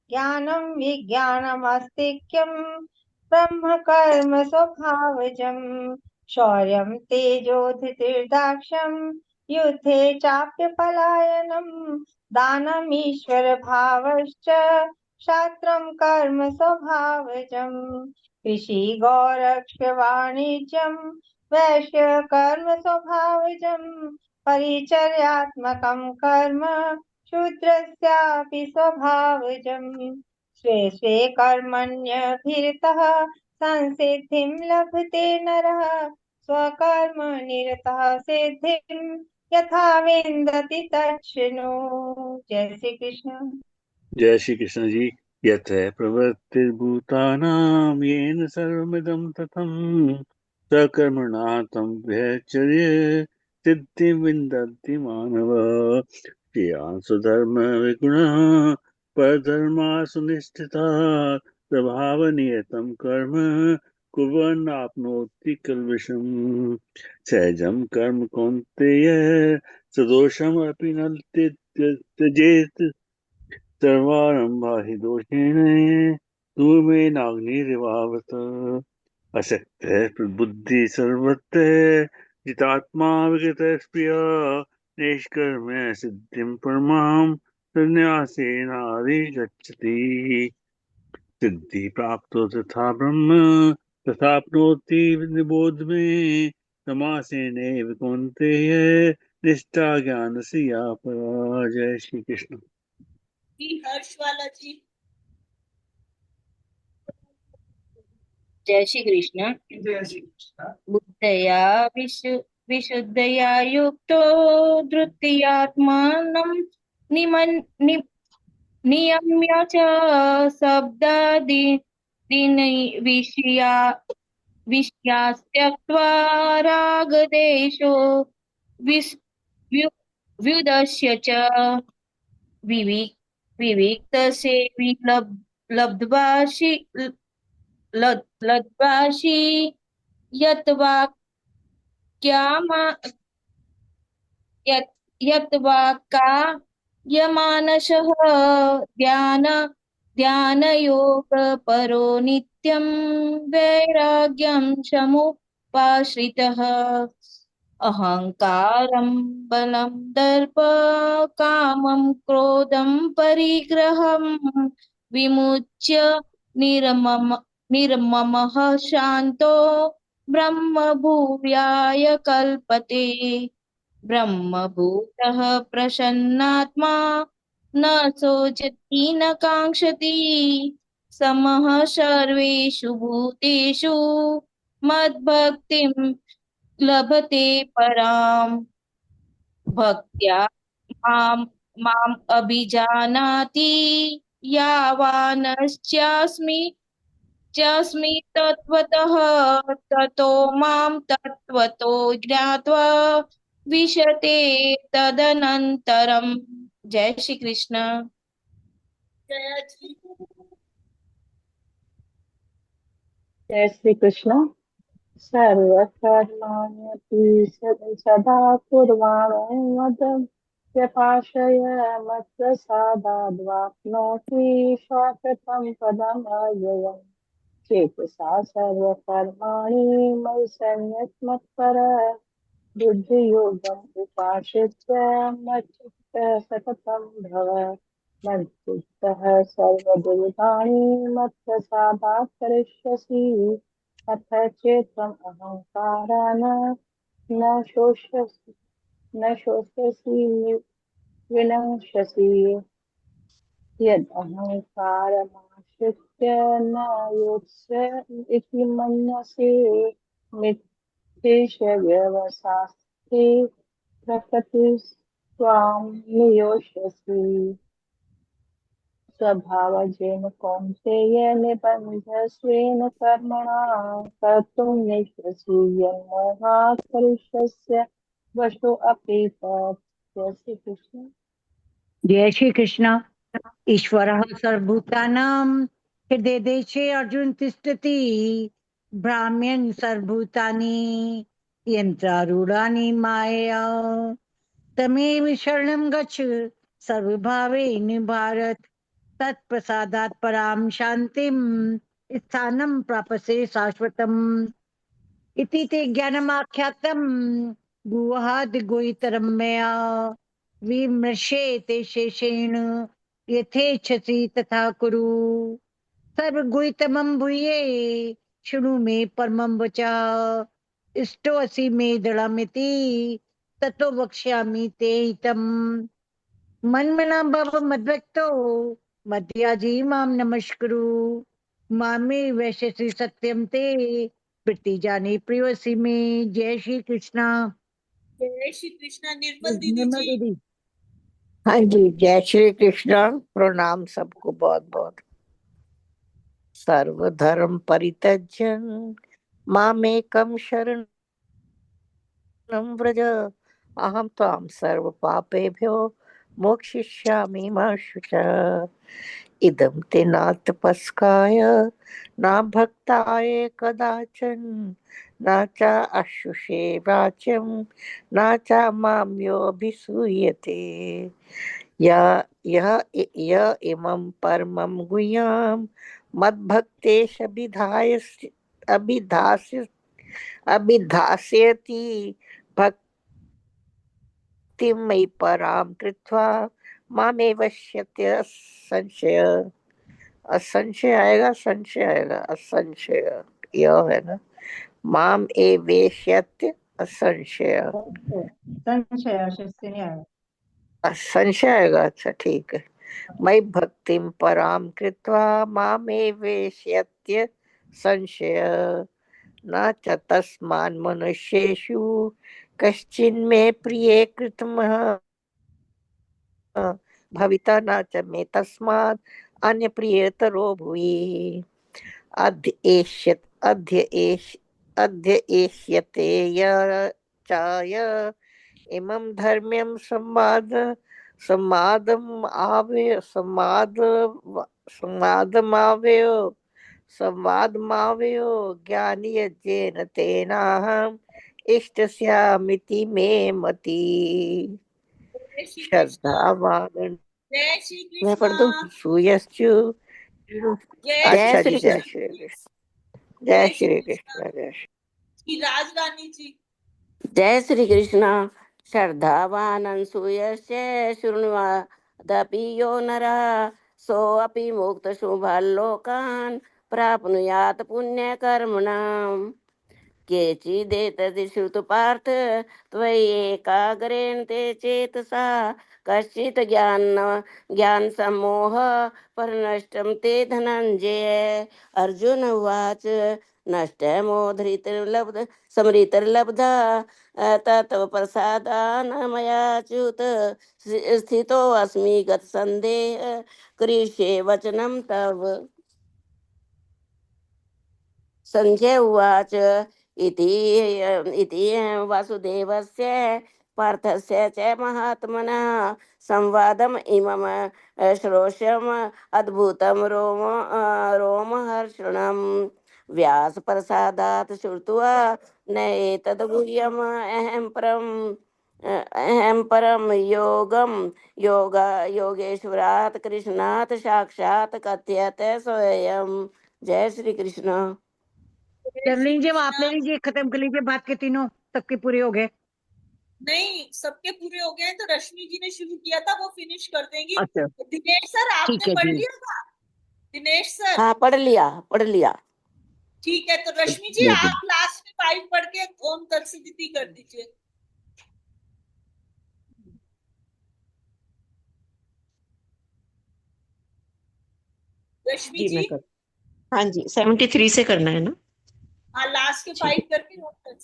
ज्ञानं विज्ञानमास्तिक्यं ब्रह्म कर्म स्वभावजम् शौर्यं तेजो धृतिर्दाक्ष्यं युद्धे चाप्यपलायनम् दानमीश्वर भावश्च शास्त्रं कर्म स्वभावजम् कृषि गौरक्ष वाणिज्यं वैश्य कर्म स्वभावजम् परिचर्यात्मकं कर्म शूद्रस्यापि स्वभावजम् स्वे स्वे कर्मण्यभिरतः संसिद्धिं लभते नरः स्वकर्म निरतः सिद्धिं यथा विन्दति तच्छृणु। जय श्री कृष्ण। जय श्री कृष्ण जी। यत प्रवृत्तिर्भूतानां येन सर्वमिदं ततं सकर्मणा तं व्यचर्य सिद्धिं विन्दति मानवः। श्रियान् स्वधर्मविगुणः परधर्मासु निष्ठितः स्वभावनियतं कर्म कुर्वन् आप्नोति कल्विषम्। सहजं कर्म कौन्तेय सदोषमपि न त्यजेत् सर्वारम्भा हि दोषेण धूमेनाग्निरिवावत। असक्तः बुद्धि सर्वत्र जितात्मा विगतस्पृहा निष्कर्म्य सिद्धिं परमां संन्यासेनाधिगच्छति। सिद्धि प्राप्तो तथा ब्रह्म तथाप्नोति निबोध मे समासेनैव कौन्तेय निष्ठा ज्ञानस्य या परा। जय श्री कृष्ण। हर्ष वाला जी। जय श्री कृष्ण। बुद्धया विशुद्धया युक्तो धृत्यात्मानं नियम्य च शब्दादीन् विषयास्त्यक्त्वा रागदेशो व्युदस्य च विविक्तसेवी लब्ध्वासि यत् वाक्यमानसः ध्यानयोगपरो नित्यं वैराग्यं समुपाश्रितः अहङ्कारं बलं दर्प कामं क्रोधं परिग्रहं विमुच्य निर्ममः शान्तो ब्रह्मभूयाय कल्पते ब्रह्मभूतः प्रसन्नात्मा न शोचति न काङ्क्षति समः सर्वेषु भूतेषु मद्भक्तिं लभते पराम् भक्त्या माम् अभिजानाति यावानश्चास्मि तत्त्वतः ततो मां तत्त्वतो ज्ञात्वा विशते तदनन्तरम्। जय श्री कृष्ण। जय श्री कृष्ण। सर्वकर्माण्यपि सदा कुर्वाणो मदव्यपाश्रय मत्प्रसादाद्वाप्नोति शाश्वतं पदमव्ययम्। चेतसा सर्वकर्माणि मयि संयत्मत्पर बुद्धियोगम् उपाश्रित्य मच्चित्तः सततं भव। मच्चित्तः सर्वदुर्गाणि मत्प्रसादात् करिष्यसि अथ चेत्त्वम् अहङ्कारान् न शोष्यसि विनङ्क्षसि। यद् अहङ्कारमाश्रित्य चित्य न योत्स्य इति मन्यसे मिथ्येष व्यवसास्ते प्रकृति स्वाम नियोष्यसि स्वभावजेन कौन्तेय निबन्धस्वेन कर्मणा कर्तुं नेष्यसि यन्मोहात् कलुषस्य वशो अपि तस्य कृष्ण। जय श्री कृष्ण। ईश्वरः सर्वभूतानां हृदय देशे अर्जुन तिष्ठति। भ्राम्यन् सर्वभूतानि यन्त्रारूढानि मायया। तमेव शरणं गच्छ सर्वभावेन भारत। तत्प्रसादात् परां शान्तिं स्थानं प्राप्स्ये शाश्वतम्। इति ते ज्ञानमाख्यातं गुहादिगुहितरं मया। विमृश्येते शेषेण यथेच्छसि तथा कुरु। सर्वगुहितमं भूये शृणु मे परमं वचः। इष्टोऽसि मे दृढमिति ततो वक्ष्यामि ते हितम्। मन्मना भव मद्भक्तो मध्याजी मां नमस्कुरु। मामे वैश्यसि सत्यं ते प्रतिजाने प्रियसी में। जय श्री कृष्णा। जय श्री कृष्णा। निर्मल दीदी निर्मल जी। दीदी। हाँ जी, जय श्री कृष्ण। प्रणाम सबको बहुत बहुत। सर्वधर्म परित्यज्य मामेकं शरणं व्रज अहं त्वां सर्व पापेभ्यो मोक्षयिष्यामि मा शुचः। इदं ते नातपस्काय न भक्ताय कदाचन न च अशुषे वाच्यं न च मां योऽभिसूयते। य इमं परमं गुह्यं अभिधास्यति भक्तिं मयि परां कृत्वा मामेव शत्य संशय। असंशय आएगा, संशय आएगा, असंशय यह है ना। माम एवेश्यत्य असंशय। संशय शस्य नहीं आया। असंशय आएगा, अच्छा ठीक है। मयि भक्तिं परां कृत्वा मामेवेश्यत्य संशय। न च तस्मान् मनुष्येषु कश्चिन्मे प्रिये कृतमः भविता न च मे तस्मात् अन्यप्रियतरो भुवि। अध्य एष्यते य चाय इमं धर्म्यं संवादमावयो ज्ञानी यज्ञेन तेनाहम् इष्टस्यामिति मे मति। जय श्री कृष्णा। श्रद्धावान् जय श्री मैं पढ़ दूं? कृष्णा। सूयश्चु। जय जय अच्छा श्री जी, श्री जय कृष्ण। श्री कृष्ण। जय जय श्री श्री कृष्णा। कृष्ण। जय श्री। श्री राज रानी जी। जय श्री कृष्ण। श्रद्धावान् अनसूयस्य शृण्वदपि यो नरः सोऽपि मुक्तशुभलोकान् प्राप्नुयात् पुण्यकर्मणाम्। केचिदेतदि श्रुतु पार्थ त्वय्येकाग्रेण ते चेतसा कश्चित् ज्ञान सम्मोह परनष्टं ते धनञ्जय। अर्जुन उवाच नष्टमोधृतिर्लब्ध समृतिर्लब्धा ततः प्रसादान् मया च्युत स्थितोऽस्मि गतसन्देह करिष्ये वचनं तव। संजय उवाच इति वासुदेवस्य पार्थस्य च महात्मनः संवादम् इमं श्रोष्यम् अद्भुतं रोमहर्षणम्। व्यासप्रसादात् श्रुत्वा न एतद् गुह्यम् अहं परं योगेश्वरात् कृष्णात् साक्षात् कथ्यते स्वयं। जय श्री कृष्ण। जय श्री चंद्रलीन जी, आप ले कृष्णा। लीजिए, खत्म कर लीजिए बात के तीनों, सबके पूरे हो गए। नहीं, सबके पूरे हो गए तो रश्मि जी ने शुरू किया था वो फिनिश कर देंगी। अच्छा दिनेश सर ठीक आपने है पढ़ जी। लिया था? दिनेश सर। हाँ पढ़ लिया पढ़ लिया। ठीक है, तो रश्मि जी ले आप लीजिए। लास्ट में 5 पढ़ के ओम तत्सदिति कर दीजिए। रश्मि जी मैं जी। कर हाँ जी 73 से करना है ना? हाँ, लास्ट के ठीक 5 है करके नोट कर।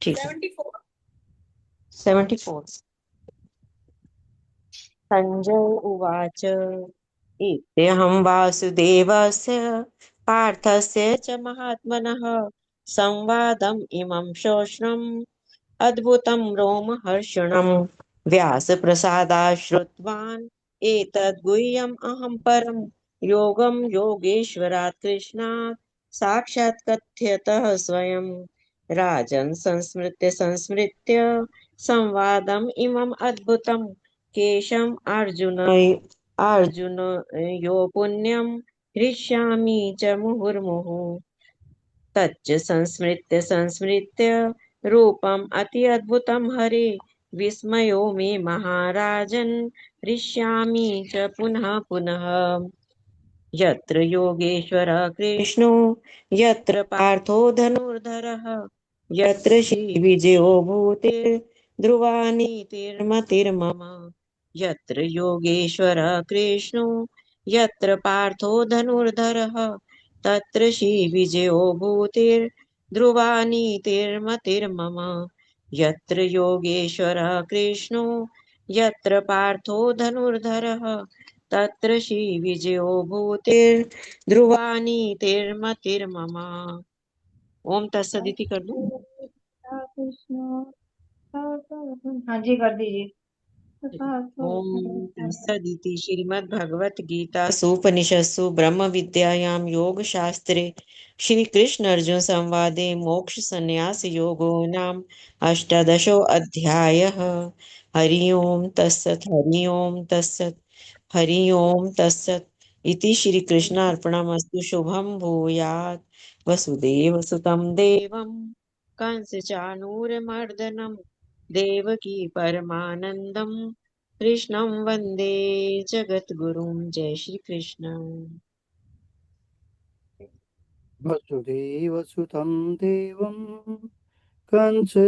ठीक है 74। 74 संजय उवाच इत्यहं वासुदेवस्य पार्थस्य च महात्मनः संवादम् इमं श्रोष्णम् अद्भुतं रोमहर्षणम् व्यासप्रसादात् श्रुतवान् एतद् गुह्यम् अहं परम् योगं योगेश्वरात् कृष्णात् साक्षात् कथ्यतः स्वयं राजन् संस्मृत्य संस्मृत्य संवादम् इमम् अद्भुतं केशम् अर्जुन यो पुण्यं हृष्यामि च मुहुर्मुहुः तच्च संस्मृत्य संस्मृत्य रूपम् अति अद्भुतं हरे विस्मयो मे महाराजन् हृष्यामि च पुनः पुनः यत्र योगेश्वरः कृष्णो यत्र पार्थो धनुर्धरः यत्र श्रीविजयो भूतिर्ध्रुवा नीतिर्मतिर्मम यत्र योगेश्वरः कृष्णो यत्र पार्थो धनुर्धरः तत्र श्रीविजयो भूतिर्ध्रुवा नीतिर्मतिर्मम यत्र योगेश्वरः कृष्णो यत्र पार्थो धनुर्धरः तत्र श्रीविजयो भूतिर्ध्रुवा नीतिर्मतिर्मम। ओम तत्सदिति कर दूं? कृष्ण। हाँ जी कर दीजिए। ओम तत्सदिति श्रीमद्भगवद्गीतासु उपनिषत्सु ब्रह्मविद्यायां योगशास्त्रे श्रीकृष्ण अर्जुन संवादे मोक्ष संन्यास योगो नाम अष्टादशो अध्यायः। हरि ओम तत्सत् हरि ओम तत्सत् हरि ओम तत्सत् इति श्रीकृष्णार्पणमस्तु। शुभं भूयात्। वसुदेवसुतं देवं कंसचाणूरमर्दनं देवकी परमानन्दं कृष्णं वन्दे जगद्गुरुं। जय श्री कृष्ण। वसुदेवसुतं देवं कंसचाणूरमर्दनं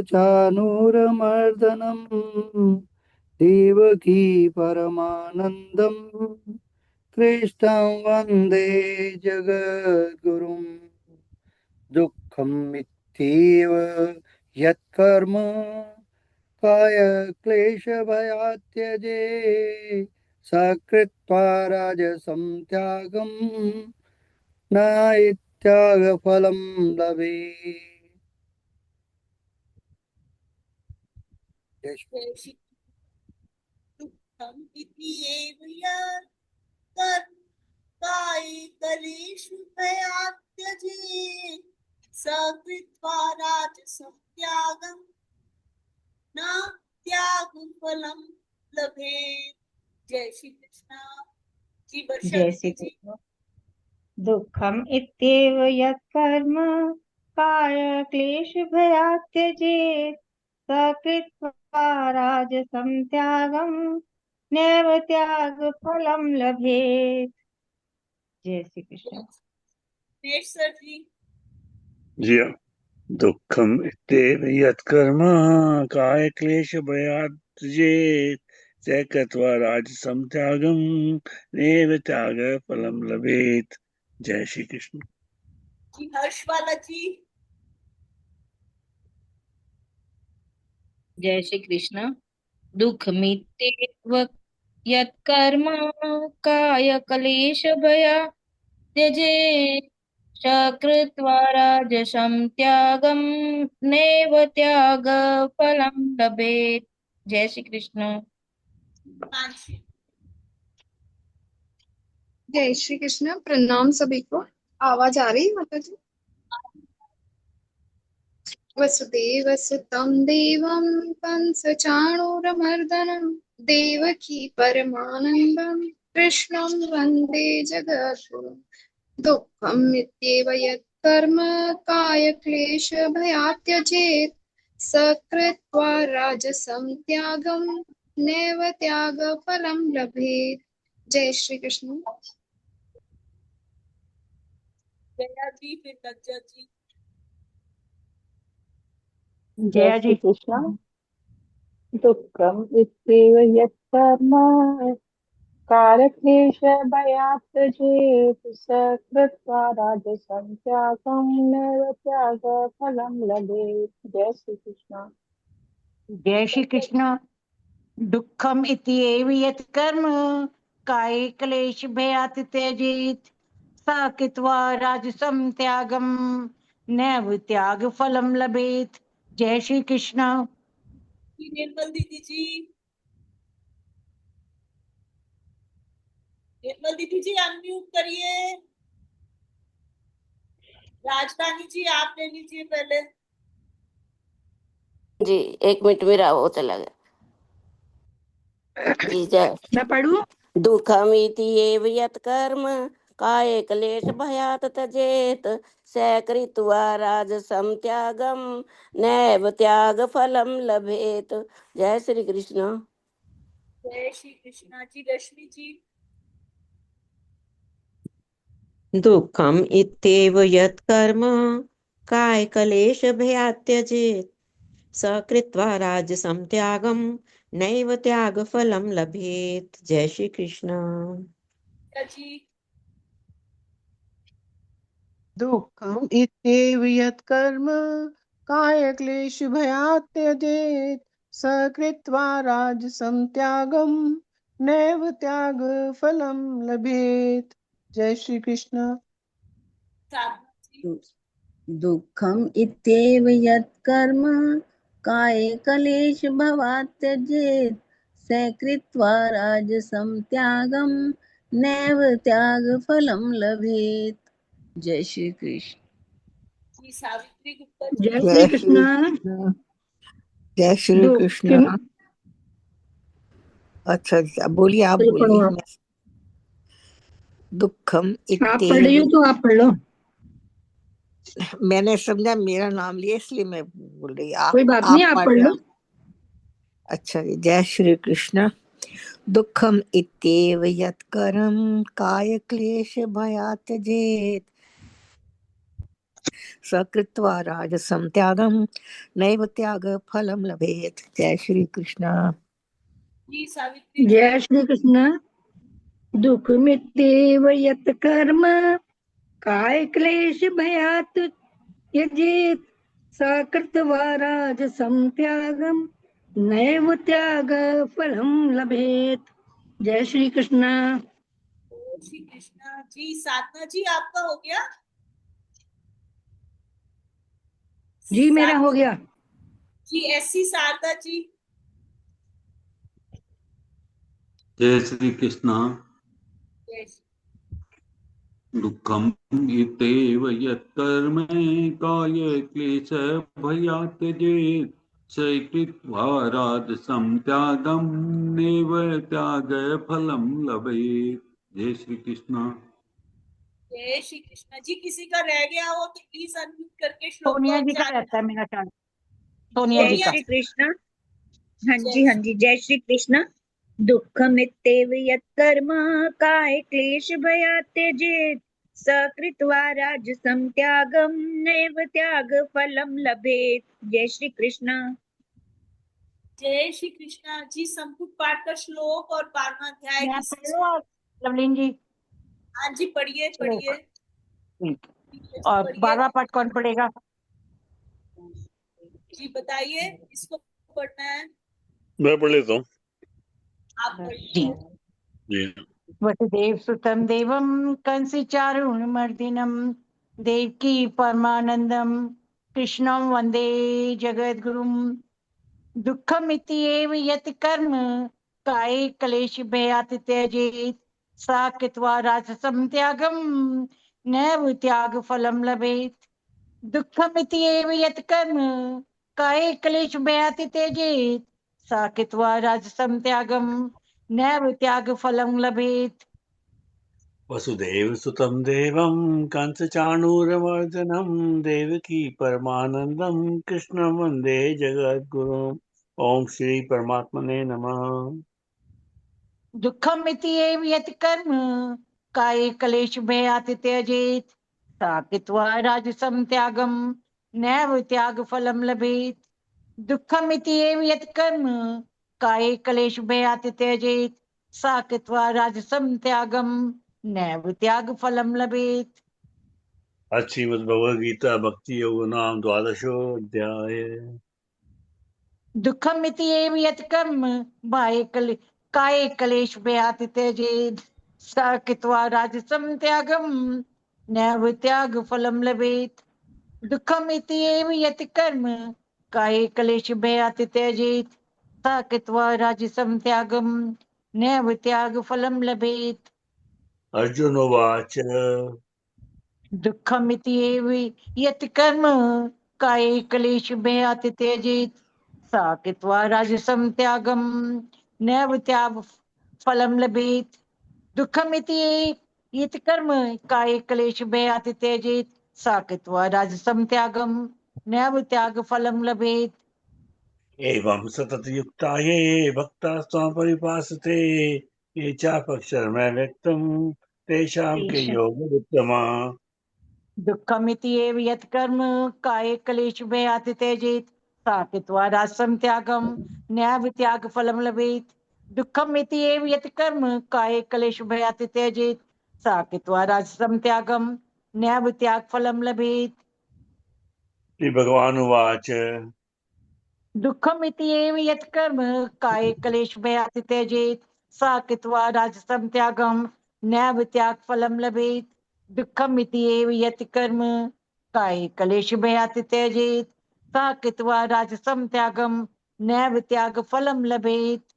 देवकी परमानन्दं कृष्णं वन्दे जगद्गुरुं। दुःखमित्येव यत्कर्म काय क्लेशभयात् त्यजेत् स कृत्वा राजसं त्यागं न इत्यागफलं लभेत्। जय श्री जय श्री दुःखम् इत्येव यत् कर्म कायिकलेषु भयात् त्यजेत् स कृत्वा राजसं त्यागं न त्यागफलं लभेत्। जय श्री कृष्ण जी। वर्षा जय श्री दीदी जी। कृष्ण। दुःखम् इत्येव यत्कर्म काय क्लेशभयात् त्यजेत् स कृत्वा राजसं त्यागं नैव त्यागफलं लभेत्। जय श्री कृष्ण। नेट सर जी। जी हाँ। दुःखम् इत्येव यत्कर्म कायक्लेशभयात् त्यजेत् स कृत्वा राजसं त्यागं नैव त्यागफलं लभेत्। जय श्री कृष्ण। जी हर्षवाला जी। जय श्री कृष्ण। दुःखमित्येव यत्कर्म कायक्लेशभया त्यजेत् स कृत्वा राजसं त्यागं नैव त्यागफलं लभेत्। जय श्री कृष्ण। मानसी। जय श्री कृष्ण। प्रणाम सभी को। आवाज आ रही है माता जी? वसुदेवसुतं देवं कंसचाणूरमर्दनं देवकी परमानन्दं कृष्णं वन्दे जगद्गुरुं। दुःखमित्येव यत्कर्म कायक्लेशभयात् त्यजेत् स कृत्वा राजसं त्यागं नैव त्यागफलं लभेत्। जय श्री कृष्ण। जया जी फिर लज्जा जी। जय जया श्री जी। कृष्ण। दुःखम् इत्येव यत्कर्म कारक्लेश भयात् त्यजेत् स कृत्वा राजसं त्यागं नैव त्यागफलं लभेत्। जय श्री कृष्ण। जय श्री कृष्ण। दुःखम इति एव यत् कर्म काये क्लेश भयात् त्यजेत् सा कृत्वा राजसं त्यागम नैव त्याग फलम लभेत। जय श्री कृष्ण। निर्मल दीदी जी, निर्मल दीदी जी अनम्यूट करिए। राजधानी जी आप ले लीजिए पहले। जी 1 मिनट मेरा वो चला गया जी। जय मैं पढ़ूं? दुःखमिति एव यत् कर्म काये क्लेश भयात् त्यजेत् स कृत्वा राजसं त्यागं नैव त्याग फलं लभेत। जय श्री कृष्ण। जय श्री कृष्णा जी। रश्मि जी। दुःखम् इत्येव यत् कर्म कायक्लेश भयात् त्यजेत् स कृत्वा राजसं त्यागं नैव त्यागफलं लभेत। जय श्री कृष्ण। जी। दुःखम् इत्येव यत् कर्म कायक्लेशभयात् त्यजेत् स कृत्वा राजसं त्यागं नैव त्यागफलं लभेत्। जय श्री कृष्ण। दुःखम् इत्येव यत् कर्म काये क्लेशभयात् त्यजेत् स कृत्वा राजसं त्यागं नैव त्यागफलं लभेत्। जय श्री कृष्ण। जी सावित्री गुप्ता जी। जय श्री कृष्ण। जय श्री कृष्ण। अच्छा बोलिए, आप बोलिए। दुःखम आप पढ़ रही हो तो आप पढ़ लो। मैंने समझा मेरा नाम लिया इसलिए मैं बोल रही। कोई बात नहीं, आप पढ़ लो। अच्छा जी। जय श्री कृष्ण। दुःखम इत्येव यत् कर्म काय क्लेश भयात् त्यजेत् सकृत्वा राजसं त्यागं नैव त्याग फलं लभेत। जय श्री कृष्ण। जी सावित्री। जय श्री कृष्ण। दुःखमित्येव यत् कर्म काय क्लेश भयात् त्यजेत् स कृत्वा राजसं त्यागं नैव त्याग फलं लभेत। जय श्री कृष्ण। श्री कृष्णा जी। साधना जी आपका हो गया? जी मेरा हो गया। जी ऐसी शारदा जी। जय श्री कृष्ण। Yes. दुःखम् इत्येव यत्कर्म काय क्लेश भयात् त्यजेत् स कृत्वा राजसं त्यागं नैव त्यागफलं लभेत्। जय श्री कृष्ण। जय श्री कृष्ण जी। किसी का रह गया हो तो प्लीज अनम्यूट करके श्लोक का सोनिया जी का उच्चारण। रहता है मेरा ख्याल। सोनिया जय जी का। श्री कृष्ण। हाँ जी जय श्री कृष्ण। दुःखमित्येव यत्कर्म काय क्लेश भयात् त्यजेत् स कृत्वा राजसं त्यागं नैव त्यागफलं लभेत। जय श्री कृष्ण। जय श्री कृष्णा जी। संपुट पाठ का श्लोक और 12वां अध्याय मैं किसी। पढ़ लूं आप लवलीन जी? हाँ जी पढ़िए पढ़िए। और 12वां पाठ कौन पढ़ेगा? जी बताइए इसको पढ़ना है। मैं पढ़ लेता हूँ आप पढ़िए। जी। वसुदेव सुतम देवम कंसी चारुमर्दिनम देवकी परमानंदम कृष्णं वंदे जगद्गुरुम। दुःखमिति एव यत् कर्म काये क्लेश भयात् त्यजेत् सा कृत्वा राजसं त्यागं नैव त्याग फलं लभेत। दुःखमिति एव यत् कर्म काये क्लेश भयात् त्यजेत् सा कृत्वा राजसं त्यागं नैव त्याग फलं लभेत। वसुदेव सुतं देवं कंसचाणूरमर्दनं देवकी परमानंदं कृष्णं वंदे जगद्गुरुम्। ओम श्री परमात्मने नमः। दुःखमिति एव यत् कर्म काये क्लेश भयात् त्यजेत् सा कृत्वा राजसं त्यागं नैव त्याग फलं लभेत। दुःखमिति एव यत् कर्म काये क्लेश भयात् त्यजेत् सा कृत्वा राजसं त्यागं नैव त्यागफलं लभेत्। श्रीमद्भगवद्गीता भक्ति योग नाम द्वादशोऽध्याय। दुःखमिति एव यत् कर्म काये क्लेश भयाति त्यजेत् सा कृत्वा राजसं त्यागं नैव त्यागफलं लभेत्। दुःखमिति एव यत् कर्म काये क्लेश भयाति त्यजेत् सा कृत्वा राजसं त्यागं नैव त्यागफलं लभेत्। अर्जुन उवाच दुःखमिति एव यत् कर्म काये क्लेश भयाति त्यजेत् सा कृत्वा राजसं त्यागं नैव त्यागफलं लभेत्। दुःखमिति यत् कर्म काये क्लेश भयाति त्यजेत् सा कृत्वा राजसं त्यागं नैव त्यागफलं लभेत्। एवं सततयुक्ता ये भक्ताः त्वां परिपासते ये चापक्षरमय व्यक्तं तेषां के योगमुत्तमा। दुःखमिति एव यत् कर्म काये क्लेश भयाति त्यजेत् सा कृत्वा राजसं त्यागं नैव त्यागफलं लभेत्। दुःखमिति एव यत् कर्म काये क्लेश भयाति त्यजेत् सा कृत्वा राजसं त्यागं नैव त्यागफलं लभेत्। श्रीभगवानुवाच दुःखमिति एव यत् कर्म काये क्लेश भयाति त्यजेत् सा कृत्वा राजसं त्यागं नैव त्यागफलं लभेत्। दुःखमिति एव यत् कर्म काये क्लेश भयाति त्यजेत् सा कृत्वा राजसं त्यागं नैव त्यागफलं लभेत्।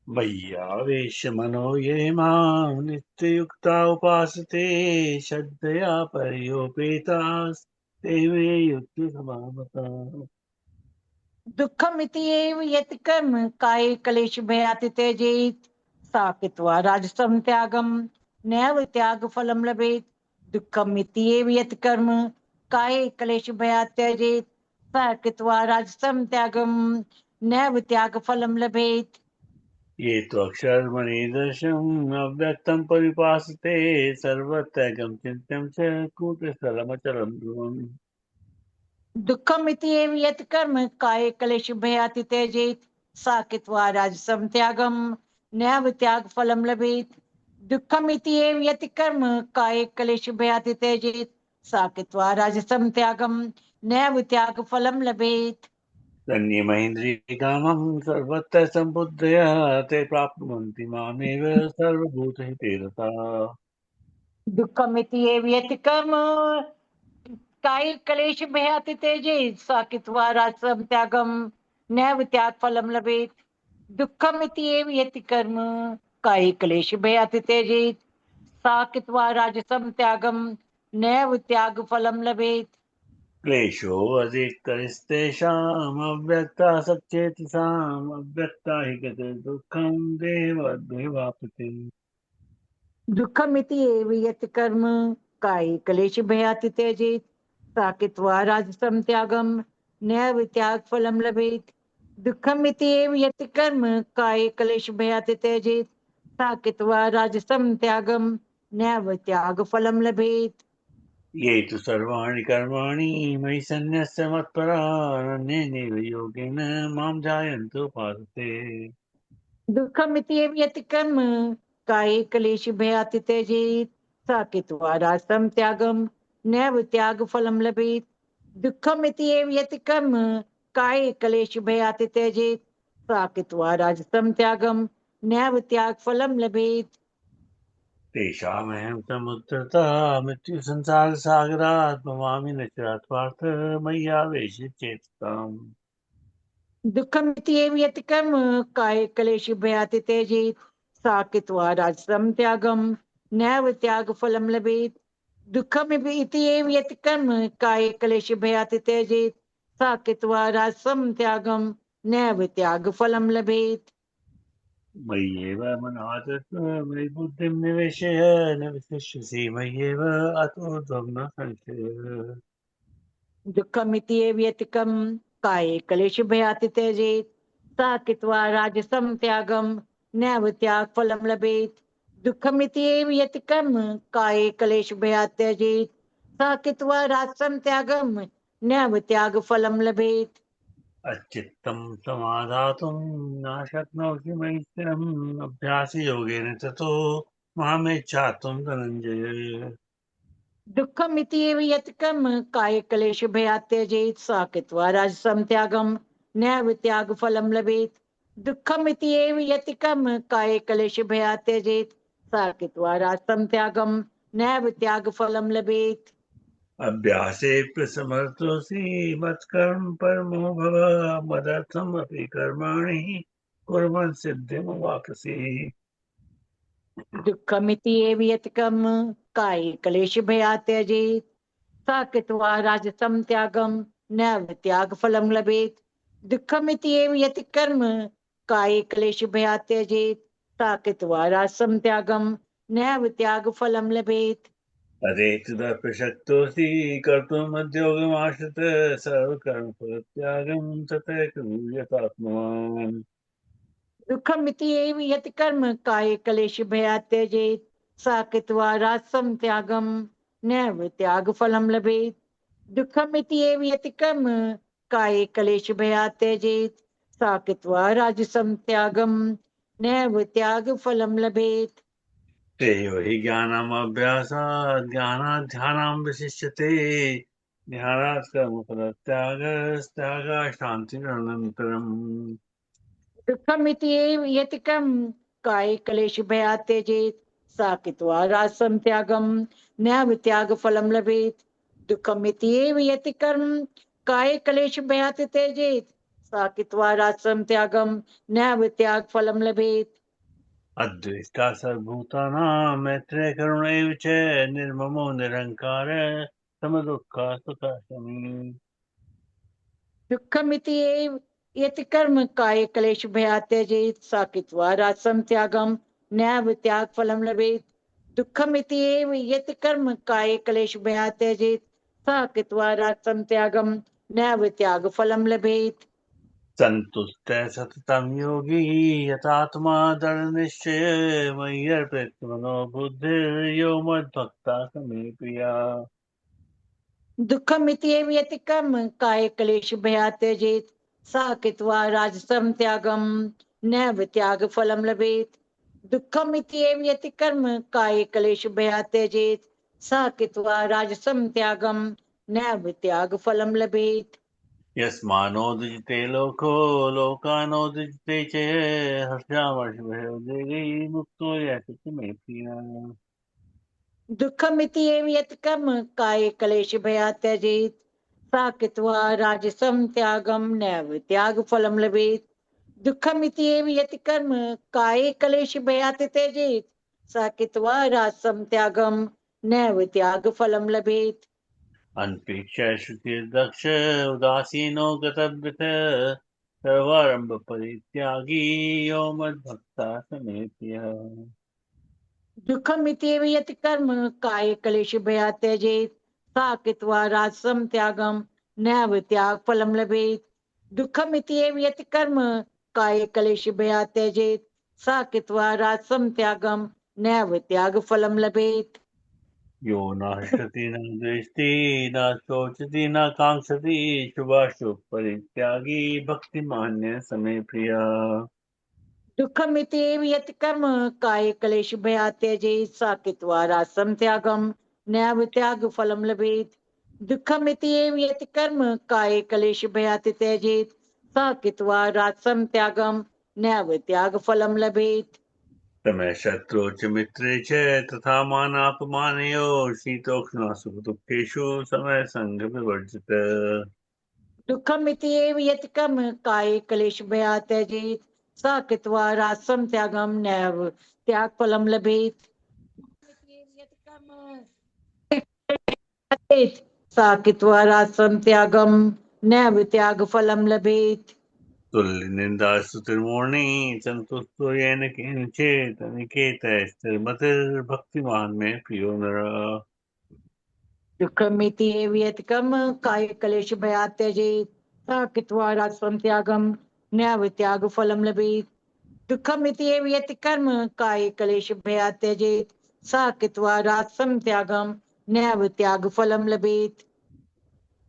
मय्यावेशमनो ये मां नित्ययुक्ता उपासते श्रद्धया पर्योपेतास्ते मे युक्तिसमामताः। दुःखमिति एव यत् कर्म काये क्लेश भयाति त्यजेत् सा कृत्वा राजसं त्यागं नैव त्यागफलं लभेत्। दुःखमिति एव यत् कर्म काये क्लेश भयाति त्यजेत् सा कृत्वा राजसं त्यागं नैव त्यागफलं लभेत्। ये तो अक्षरमणिदर्शम् अव्यक्तं परिपासते सर्वत्यगं चिन्त्यं च कूटस्थलमचलं ध्रुवम्। दुःखमिति एव यत् कर्म काये क्लेश भयाति त्यजेत् सा कृत्वा राजसं त्यागं नैव त्यागफलं लभेत्। दुःखमिति एव यत् कर्म काये क्लेश भयाति त्यजेत् सा कृत्वा राजसं त्यागं नैव त्यागफलं लभेत्। तन्नियमैन्द्रियकामं सर्वत्र सम्बुद्धया ते प्राप्नुवन्ति मामेव सर्वभूतहिते रताः। दुःखमिति एव यत् कर्म काये क्लेश भयाति त्यजेत् सा कृत्वा राजसं त्यागं नैव त्यागफलं लभेत्। दुःखमिति एव यत् कर्म काये क्लेश भयाति त्यजेत् सा कृत्वा राजसं त्यागं नैव त्यागफलं लभेत्। क्लेशोऽधिकतरस्तेषाम् अव्यक्तासक्तेषाम् अव्यक्ता हि गतिर्दुःखं देवद्वैवाप्यते। दुःखमिति एव यत् कर्म काये क्लेश भयाति त्यजेत् सा कृत्वा राजसं त्यागं नैव त्यागफलं लभेत्। दुःखमिति एव यत् कर्म काये क्लेश भयाति त्यजेत् सा कृत्वा राजसं त्यागं नैव त्यागफलं लभेत्। ये तु सर्वाणि कर्माणि मयि सन्न्यस्य मत्परा अनन्येनैव योगेन मां ध्यायन्तो उपासते। दुःखमिति एव यत् कर्म काये क्लेश भयाति त्यजेत् सा कृत्वा राजसं त्यागं नैव त्यागफलं लभेत्। दुःखमिति एव यत् कर्म काये क्लेश भयाति त्यजेत् सा कृत्वा राजसं त्यागं नैव त्यागफलं लभेत्। तेषामहं समुद्धृता मृत्युसंसारसागरात् भवामि न च पार्थ मय्यावेशितचेतसाम्। दुःखमिति एव यत् कर्म काये क्लेश भयाति त्यजेत् सा कृत्वा राजसं त्यागं नैव त्यागफलं लभेत्। दुःखमिति एव यत् कर्म काये क्लेश भयाति त्यजेत् सा कृत्वा राजसं त्यागं नैव त्यागफलं लभेत्। मय्येव मनादत्व मयि बुद्धिं निवेशय न विशिष्यसि मय्येव अतो त्वं न संशयः। दुःखमिति एव यत् कर्म काये क्लेश भयाति त्यजेत् सा कृत्वा राजसं त्यागं नैव त्यागफलं लभेत्। दुःखमिति एव यत् कर्म काये क्लेश भयाति त्यजेत् सा कृत्वा राजसं त्यागं नैव त्यागफलं लभेत्। अच्चित्तं समाधातुं न शक्नोषि मयि स्थिरम् अभ्यासयोगेन ततो मामेच्छातुं धनञ्जय। दुःखमिति एव यत् कर्म काय क्लेश भयात् त्यजेत् साकित्वा राजसं त्यागं नैव त्यागफलं लभेत्। दुःखमिति एव यत् कर्म काय क्लेश भयात् त्यजेत् साकित्वा राजसं त्यागं नैव त्यागफलं लभेत्। अभ्यासेऽप्यसमर्थोऽसि मत्कर्म परमो भव मदर्थमपि कर्माणि कुर्वन् सिद्धिमवाप्स्यसि। दुःखमिति एव यत् कर्म काय क्लेश भयात् त्यजेत् साकित्वा राजसं त्यागं नैव त्यागफलं लभेत्। दुःखमिति एव यत् कर्म काय क्लेश भयात् त्यजेत् साकित्वा राजसं त्यागं नैव त्यागफलं लभेत्। तदेतदप्रशक्तोऽसि कर्तुमद्योगमाश्रित सर्वकर्मफलत्यागं ततः कुरु यथात्मवान्। दुःखमिति एव यत् कर्म काय क्लेश भयात् त्यजेत् साकित्वा राजसं त्यागं नैव त्यागफलं लभेत्। दुःखमिति एव यत् कर्म काय क्लेश भयात् त्यजेत् साकित्वा राजसं त्यागं नैव त्यागफलं लभेत्। तेयो हि ज्ञानमभ्यासात् ज्ञानाध्यानां विशिष्यते ध्यानात् कर्मफलत्यागस्त्यागात् शान्तिरनन्तरम्। दुःखमिति एव यत् कर्म काय क्लेश भयात् त्यजेत् साकित्वा राजसं त्यागं नैव त्यागफलं लभेत्। दुःखमिति एव यत् कर्म काय क्लेश भयात् त्यजेत् साकित्वा राजसं त्यागं नैव त्यागफलं लभेत्। अद्वेष्टा सर्वभूतानां मैत्रेय करुण एव च निर्ममो निरहङ्कार समदुःखः सुखः शमी। दुःखमिति एव यत् कर्म काय क्लेश भयात् त्यजेत् साकित्वा राजसं त्यागं नैव त्यागफलं लभेत्। दुःखमिति एव यत् कर्म काय क्लेश भयात् त्यजेत् साकित्वा राजसं त्यागं नैव त्यागफलं लभेत्। सन्तुष्टः सततं योगी यतात्मा दृढनिश्चय मय्यर्पित मनो बुद्धिर्यो मद्भक्तः स मे प्रियः। दुःखमिति एव यत् कर्म काय क्लेश भयात् त्यजेत् साकित्वा राजसं त्यागं नैव त्यागफलं लभेत्। दुःखमिति एव यत् कर्म काय क्लेश भयात् त्यजेत् साकित्वा राजसं त्यागं नैव त्यागफलं लभेत्। यस्मानोदिते लोको लोकानोदिते च हर्षामर्षभयोद्वेगैः मुक्तो यत् मे प्रियः। दुःखमिति एव यत् कर्म काय क्लेश भयात् त्यजेत् साकित्वा राजसं त्यागं नैव त्यागफलं लभेत्। दुःखमिति एव यत् कर्म काय क्लेश भयात् त्यजेत् साकित्वा राजसं त्यागं नैव त्यागफलं लभेत्। अनपेक्षः श्रुतिर्दक्ष उदासीनो गतव्यथ सर्वारंभ परित्यागी यो मद्भक्तः स मे प्रियः। दुःखमिति एव यत् कर्म काय क्लेश भयात् त्यजेत् साकित्वा राजसं त्यागं नैव त्यागफलं लभेत्। दुःखमिति एव यत् कर्म काय क्लेश भयात् त्यजेत् साकित्वा राजसं त्यागं नैव त्यागफलं लभेत्। यो न हृष्यति न द्वेष्टि न शोचति न कांक्षति शुभाशुभ परित्यागी भक्तिमान्य स मे प्रियः। दुःखमिति एव यत् कर्म काय क्लेश भयात् त्यजेत् साकित्वा राजसं त्यागं नैव त्यागफलं लभेत्। दुःखमिति एव यत् कर्म काय क्लेश भयात् त्यजेत् साकित्वा राजसं त्यागं नैव त्यागफलं लभेत्। समय शत्रु च मित्रे च तथा मानापमानयोः शीतोष्ण सुख दुःखेषु समय संग विवर्जित। दुःखमिति एव यत् कर्म काय क्लेश भयात् त्यजेत् साकित्वा राजसं त्यागं नैव त्यागफलं लभेत्। साकित्वा राजसं त्यागं नैव त्यागफलं लभेत्। तुल्य निंदा स्तुतिर्मूर्णि संतुष्टो येन किंचित् अनिकेतः स्थिरमतिर्भक्तिमान् मे प्रियो नरः। दुःखमिति एव यत् कर्म काय क्लेश भयात् त्यजेत् साकित्वा राजसं त्यागं नैव त्यागफलं लभेत्। दुःखमिति एव यत् कर्म काय क्लेश भयात् त्यजेत् साकित्वा राजसं त्यागं नैव त्यागफलं लभेत्।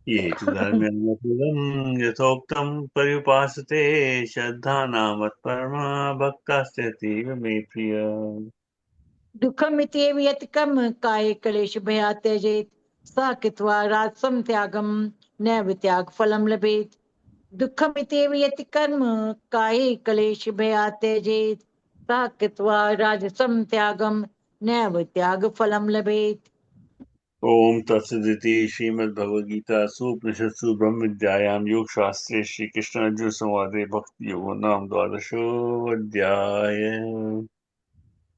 ये तु धर्म्यमखिलं यथोक्तं पर्युपासते श्रद्धानामत्परमा भक्तास्तेतीव मे प्रिय। दुःखमित्येव यत् कर्म काये क्लेश भयात् त्यजेत् सा कृत्वा राजसं त्यागं नैव त्यागफलं लभेत्। दुःखमित्येव यत् कर्म काये क्लेश भयात् त्यजेत् सा कृत्वा राजसं त्यागं नैव त्यागफलं लभेत्। ओम तत्सदिति श्रीमद्भगवद्गीतासु उपनिषत्सु ब्रह्म विद्यायां योगशास्त्रे श्रीकृष्ण अर्जुन संवादे भक्ति योगो नाम द्वादशोऽध्याय।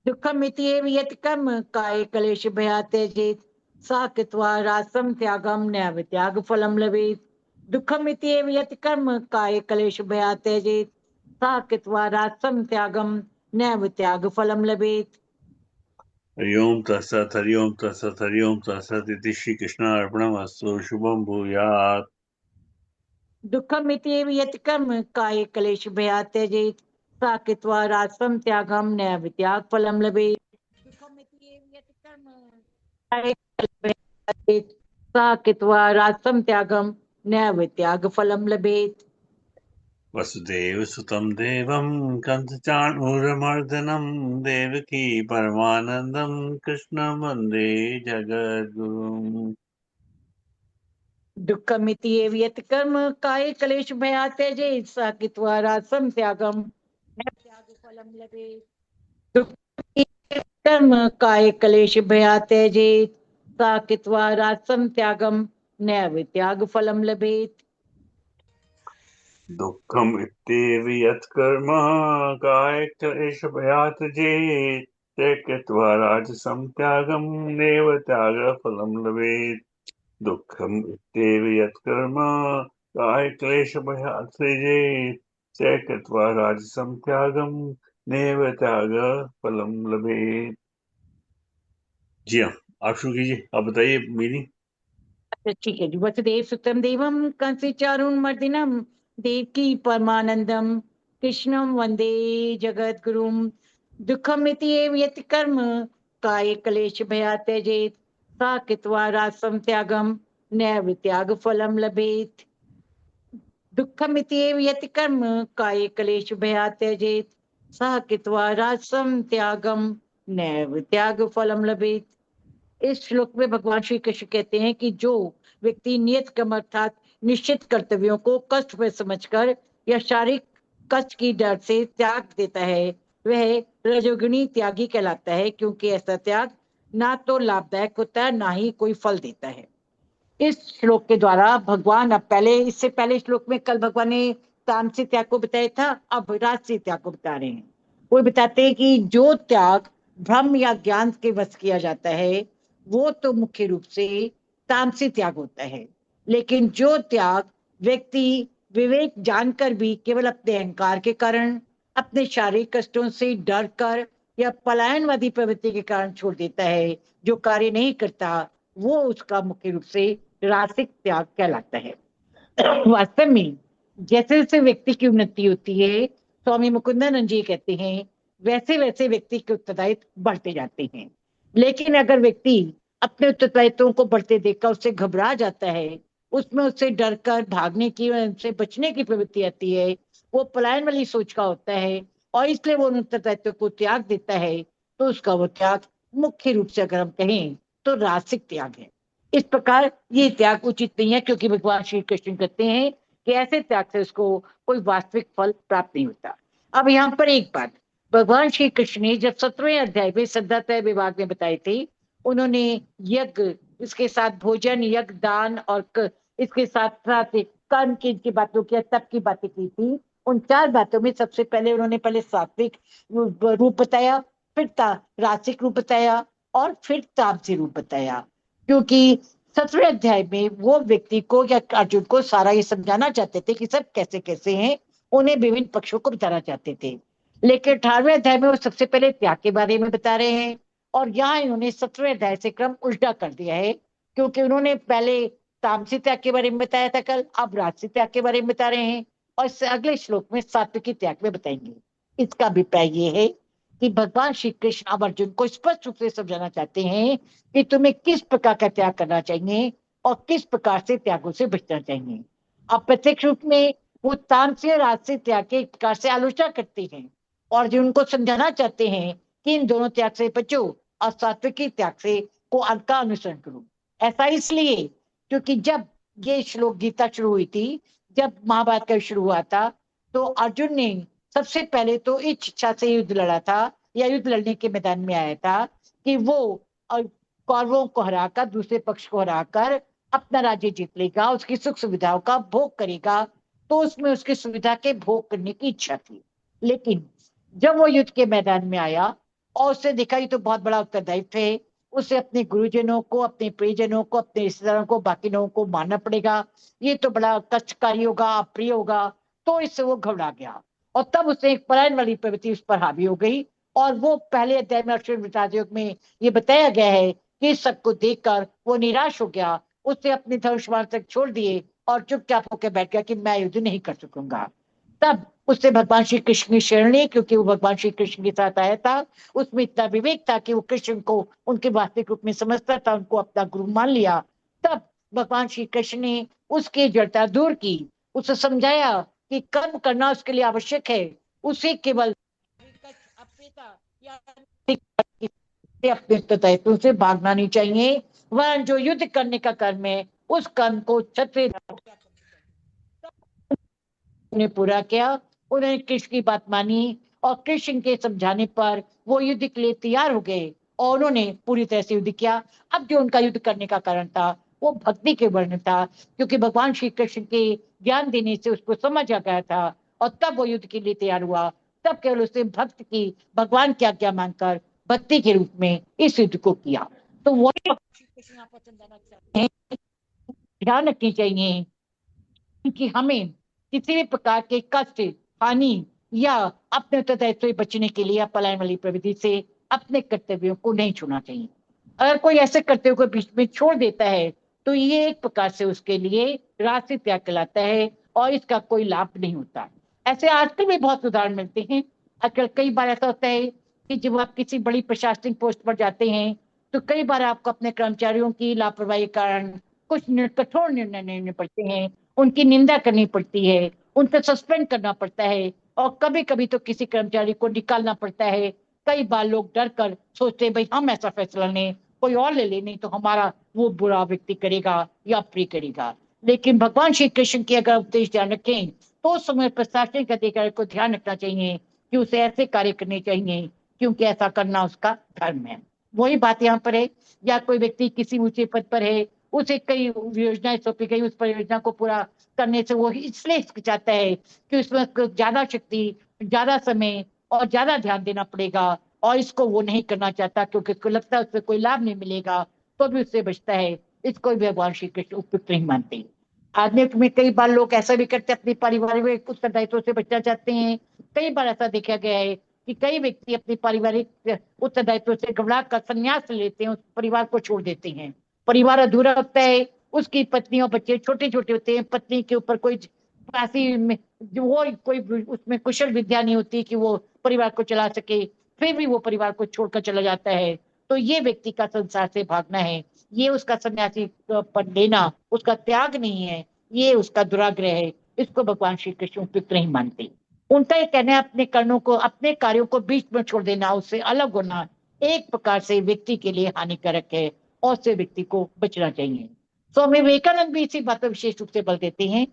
दुःखमित्येव यत् कर्म काये क्लेश भयात् त्यजेत् सा कृत्वा राजसं त्यागं नैव त्यागफलं लभेत्। दुःखमित्येव यत् कर्म काये क्लेश भयात् त्यजेत् सा कृत्वा राजसं त्यागं नैव त्यागफलं लभेत्। हरि ओम तत्सत् हरि ओम तत्सत् हरि ओम तत्सत् इति श्रीकृष्णार्पणमस्तु। शुभं भूयात्। दुःखमित्येव यत् कर्म काये क्लेश भयात् त्यजेत् सा कृत्वा राजसं त्यागं नैव त्यागफलं लभेत्। दुःखमित्येव यत् कर्म काये क्लेश भयात् त्यजेत् सा कृत्वा राजसं त्यागं नैव त्यागफलं लभेत्। वसुदेव सुतं देवं कंसचाणूरमर्दनं देवकी परमानन्दं कृष्णं वन्दे जगद्गुरुम्। दुःखमित्येव यत् कर्म काये क्लेश भयात् त्यजेत् सा कृत्वा राजसं त्यागं नैव त्यागफलं लभेत्। दुःखमित्येव यत् कर्म काये क्लेश भयात् त्यजेत् सा कृत्वा राजसं त्यागं नैव त्यागफलं लभेत्। दुःखम् इत्येव यत्कर्म कायक्लेशभयात् त्यजेत् त्यक्त्वा राजसं त्यागं नैव त्यागफलं लभेत्। दुःखम् इत्येव यत्कर्म कायक्लेशभयात् त्यजेत् त्यक्त्वा राजसं त्यागं नैव त्यागफलं लभेत्। जी हाँ, आप शुरू कीजिए। आप बताइए मीनिंग। अच्छा ठीक है जी। वसुदेव सुतम देवम कंसी चारुमर्दिनम देवकी परमानंदम कृष्णम वंदे जगत गुरुम। दुःखमिति एव यत् कर्म काये क्लेश भयात् त्यजेत् सा कृत्वा राजसं त्यागं नैव त्यागफलं लभेत्। दुःखमिति एव यत् कर्म काये क्लेश भयात् त्यजेत् सा कृत्वा राजसं त्यागं नैव त्यागफलं लभेत्। इस श्लोक में भगवान श्री कृष्ण कहते हैं कि जो व्यक्ति नियत कर्म अर्थात निश्चित कर्तव्यों को कष्ट में समझकर या शारीरिक कष्ट की डर से त्याग देता है वह रजोगुणी त्यागी कहलाता है, क्योंकि ऐसा त्याग ना तो लाभदायक होता है ना ही कोई फल देता है। इस श्लोक के द्वारा भगवान अब पहले इससे पहले श्लोक में कल भगवान ने तामसिक त्याग को बताया था, अब राजसिक त्याग को बता रहे हैं। वो बताते हैं कि जो त्याग भ्रम या ज्ञान के वश किया जाता है वो तो मुख्य रूप से तामसिक त्याग होता है, लेकिन जो त्याग व्यक्ति विवेक जानकर भी केवल अपने अहंकार के कारण, अपने शारीरिक कष्टों से डर कर या पलायनवादी प्रवृत्ति के कारण छोड़ देता है, जो कार्य नहीं करता, वो उसका मुख्य रूप से रासिक त्याग कहलाता है। वास्तव में जैसे जैसे व्यक्ति की उन्नति होती है, स्वामी मुकुंदानंद जी कहते हैं, वैसे वैसे व्यक्ति के उत्तरदायित्व बढ़ते जाते हैं। लेकिन अगर व्यक्ति अपने उत्तरदायित्वों को बढ़ते देखकर उससे घबरा जाता है, उसमें उससे डर कर भागने की, उनसे बचने की प्रवृत्ति आती है, वो पलायन वाली सोच का होता है और इसलिए वो उन उत्तरदायित्व को त्याग देता है, तो उसका वो त्याग मुख्य रूप से अगर हम कहें तो रासिक त्याग है। इस प्रकार ये त्याग उचित नहीं है, क्योंकि भगवान श्री कृष्ण कहते हैं कि ऐसे त्याग से उसको कोई वास्तविक फल प्राप्त नहीं होता। अब यहाँ पर एक बात, भगवान श्री कृष्ण ने जब 17वें अध्याय में श्रद्धात्रय विभाग में बताए थे, उन्होंने यज्ञ, इसके साथ भोजन, यज्ञ, दान और इसके साथ साथ कर्म की बातों की, तप की बातें की थी। उन 4 बातों में सबसे पहले उन्होंने पहले सात्विक रूप बताया, फिर रासिक रूप बताया और फिर तामसिक रूप बताया। क्योंकि 17वें अध्याय में वो व्यक्ति को या अर्जुन को सारा ये समझाना चाहते थे कि सब कैसे कैसे हैं, उन्हें विभिन्न पक्षों को बताना चाहते थे। लेकिन 18वें अध्याय में वो सबसे पहले त्याग के बारे में बता रहे हैं, और यहाँ इन्होंने 17वें अध्याय से क्रम उल्टा कर दिया है, क्योंकि उन्होंने पहले तामसिक त्याग के बारे में बताया था कल, अब राजसिक त्याग के बारे में बता रहे हैं और इससे अगले श्लोक में सात्विक त्याग में बताएंगे। इसका अभिप्राय ये है कि भगवान श्री कृष्ण अब अर्जुन को स्पष्ट रूप से समझाना चाहते हैं कि तुम्हें किस प्रकार का त्याग करना चाहिए, और किस प्रकार से त्यागों से बचना चाहिए। अब प्रत्यक्ष रूप में वो तामसी और राजसी त्याग के एक प्रकार से आलोचना करते हैं और जो उनको समझाना चाहते हैं कि इन दोनों त्याग से बचो और सात्विकी त्याग से का अनुसरण करो। ऐसा इसलिए क्योंकि जब ये श्लोक गीता शुरू हुई थी, जब महाभारत का शुरू हुआ था, तो अर्जुन ने सबसे पहले तो इस इच्छा से युद्ध लड़ा था या युद्ध लड़ने के मैदान में आया था कि वो कौरवों को हराकर, दूसरे पक्ष को हराकर अपना राज्य जीत लेगा, उसकी सुख सुविधाओं का भोग करेगा। तो उसमें उसकी सुविधा के भोग करने की इच्छा थी। लेकिन जब वो युद्ध के मैदान में आया और उससे देखा ये तो बहुत बड़ा उत्तरदायित्व है, उसे अपने गुरुजनों को, अपने प्रियजनों को, अपने रिश्तेदारों को, बाकी लोगों को मानना पड़ेगा, ये तो बड़ा कष्टकारी होगा, अप्रिय होगा। तो इससे वो घबरा गया और तब उसने एक पलायन वाली प्रवृत्ति उस पर हावी हो गई। और वो पहले अध्याय में अर्जुन वृत्तांत योग में ये बताया गया है कि इस सबको देखकर वो निराश हो गया, उसने अपने धनुष्मान तक छोड़ दिए और चुपचाप होकर बैठ गया कि मैं युद्ध नहीं कर सकूंगा। तब उससे भगवान श्री कृष्ण की शरण ली, क्योंकि वो भगवान श्री कृष्ण के साथ आया था, उसमें इतना विवेक था कि वो कृष्ण को उनके वास्तविक रूप में समझता था, उनको अपना गुरु मान लिया। तब भगवान श्री कृष्ण ने उसकी जड़ता दूर की, उसे समझाया कि कर्म करना उसके लिए आवश्यक है, उसे केवल अपने दायित्व से भागना नहीं चाहिए, वह जो युद्ध करने का कर्म है उस कर्म को क्षत्रिय ने पूरा किया। उन्होंने कृष्ण की बात मानी और कृष्ण के समझाने पर वो युद्ध के लिए तैयार हो गए और उन्होंने पूरी तरह से युद्ध किया। अब जो उनका युद्ध करने का कारण था वो भक्ति के वर्ण था, क्योंकि भगवान श्री कृष्ण के ज्ञान देने से उसको समझ आ गया था और तब वो युद्ध के लिए तैयार हुआ। तब केवल उसने भक्त की भगवान की आज्ञा मानकर भक्ति के रूप में इस युद्ध को किया। तो वही ध्यान रखनी चाहिए कि हमें किसी भी प्रकार के कष्ट, हानि या अपने उत्तरदायित्व से बचने के लिए या पलायन वाली प्रवृत्ति से अपने कर्तव्यों को नहीं छोड़ना चाहिए। अगर कोई ऐसे कर्तव्यों को बीच में छोड़ देता है तो ये एक प्रकार से उसके लिए राजसी त्याग कहलाता है और इसका कोई लाभ नहीं होता। ऐसे आजकल भी बहुत उदाहरण मिलते हैं। आजकल कई बार ऐसा होता है कि जब आप किसी बड़ी प्रशासनिक पोस्ट पर जाते हैं तो कई बार आपको अपने कर्मचारियों की लापरवाही के कारण कुछ कठोर निर्णय लेने पड़ते हैं, उनकी निंदा करनी पड़ती है, उनको सस्पेंड करना पड़ता है और कभी कभी तो किसी कर्मचारी को निकालना पड़ता है। कई बार लोग डर कर सोचते हैं भाई हम ऐसा फैसला लें, कोई और ले नहीं तो हमारा वो बुरा व्यक्ति करेगा या प्रिय करेगा। लेकिन भगवान श्री कृष्ण के अगर उपदेश ध्यान रखें तो उस समय प्रशासनिक अधिकारी को ध्यान रखना चाहिए कि उसे ऐसे कार्य करने चाहिए क्योंकि ऐसा करना उसका धर्म है। वही बात यहाँ पर है, या कोई व्यक्ति किसी ऊंचे पद पर है, उसे कई योजनाएं सौंपी गई, उस परियोजना को पूरा करने से वो इसलिए हिचकिचाता है कि उसमें ज्यादा शक्ति, ज्यादा समय और ज्यादा ध्यान देना पड़ेगा और इसको वो नहीं करना चाहता क्योंकि उसको लगता है उससे कोई लाभ नहीं मिलेगा, तो भी उससे बचता है। इसको भी भगवान श्री कृष्ण उपयुक्त नहीं मानते। आदमी में कई बार लोग ऐसा भी करते, अपने पारिवारिक उत्तरदायित्व से बचना चाहते हैं। कई बार ऐसा देखा गया है कि कई व्यक्ति अपने पारिवारिक उत्तरदायित्व से घबरा कर संन्यास लेते हैं, उस परिवार को छोड़ देते हैं। परिवार अधूरा होता है, उसकी पत्नी और बच्चे छोटे छोटे होते हैं, पत्नी के ऊपर कोई ऐसी वो कोई उसमें कुशल विद्या नहीं होती कि वो परिवार को चला सके, फिर भी वो परिवार को छोड़कर चला जाता है। तो ये व्यक्ति का संसार से भागना है, ये उसका सन्यासी पद लेना उसका त्याग नहीं है, ये उसका दुराग्रह है। इसको भगवान श्री कृष्ण उपयुक्त नहीं मानते। उनका ये कहना है अपने कर्णों को, अपने कार्यों को बीच में छोड़ देना, उससे अलग होना एक प्रकार से व्यक्ति के लिए हानिकारक है और से व्यक्ति को बचना चाहिए। स्वामी विवेकानंद भी इसी बात पर विशेष रूप से बल देते हैं।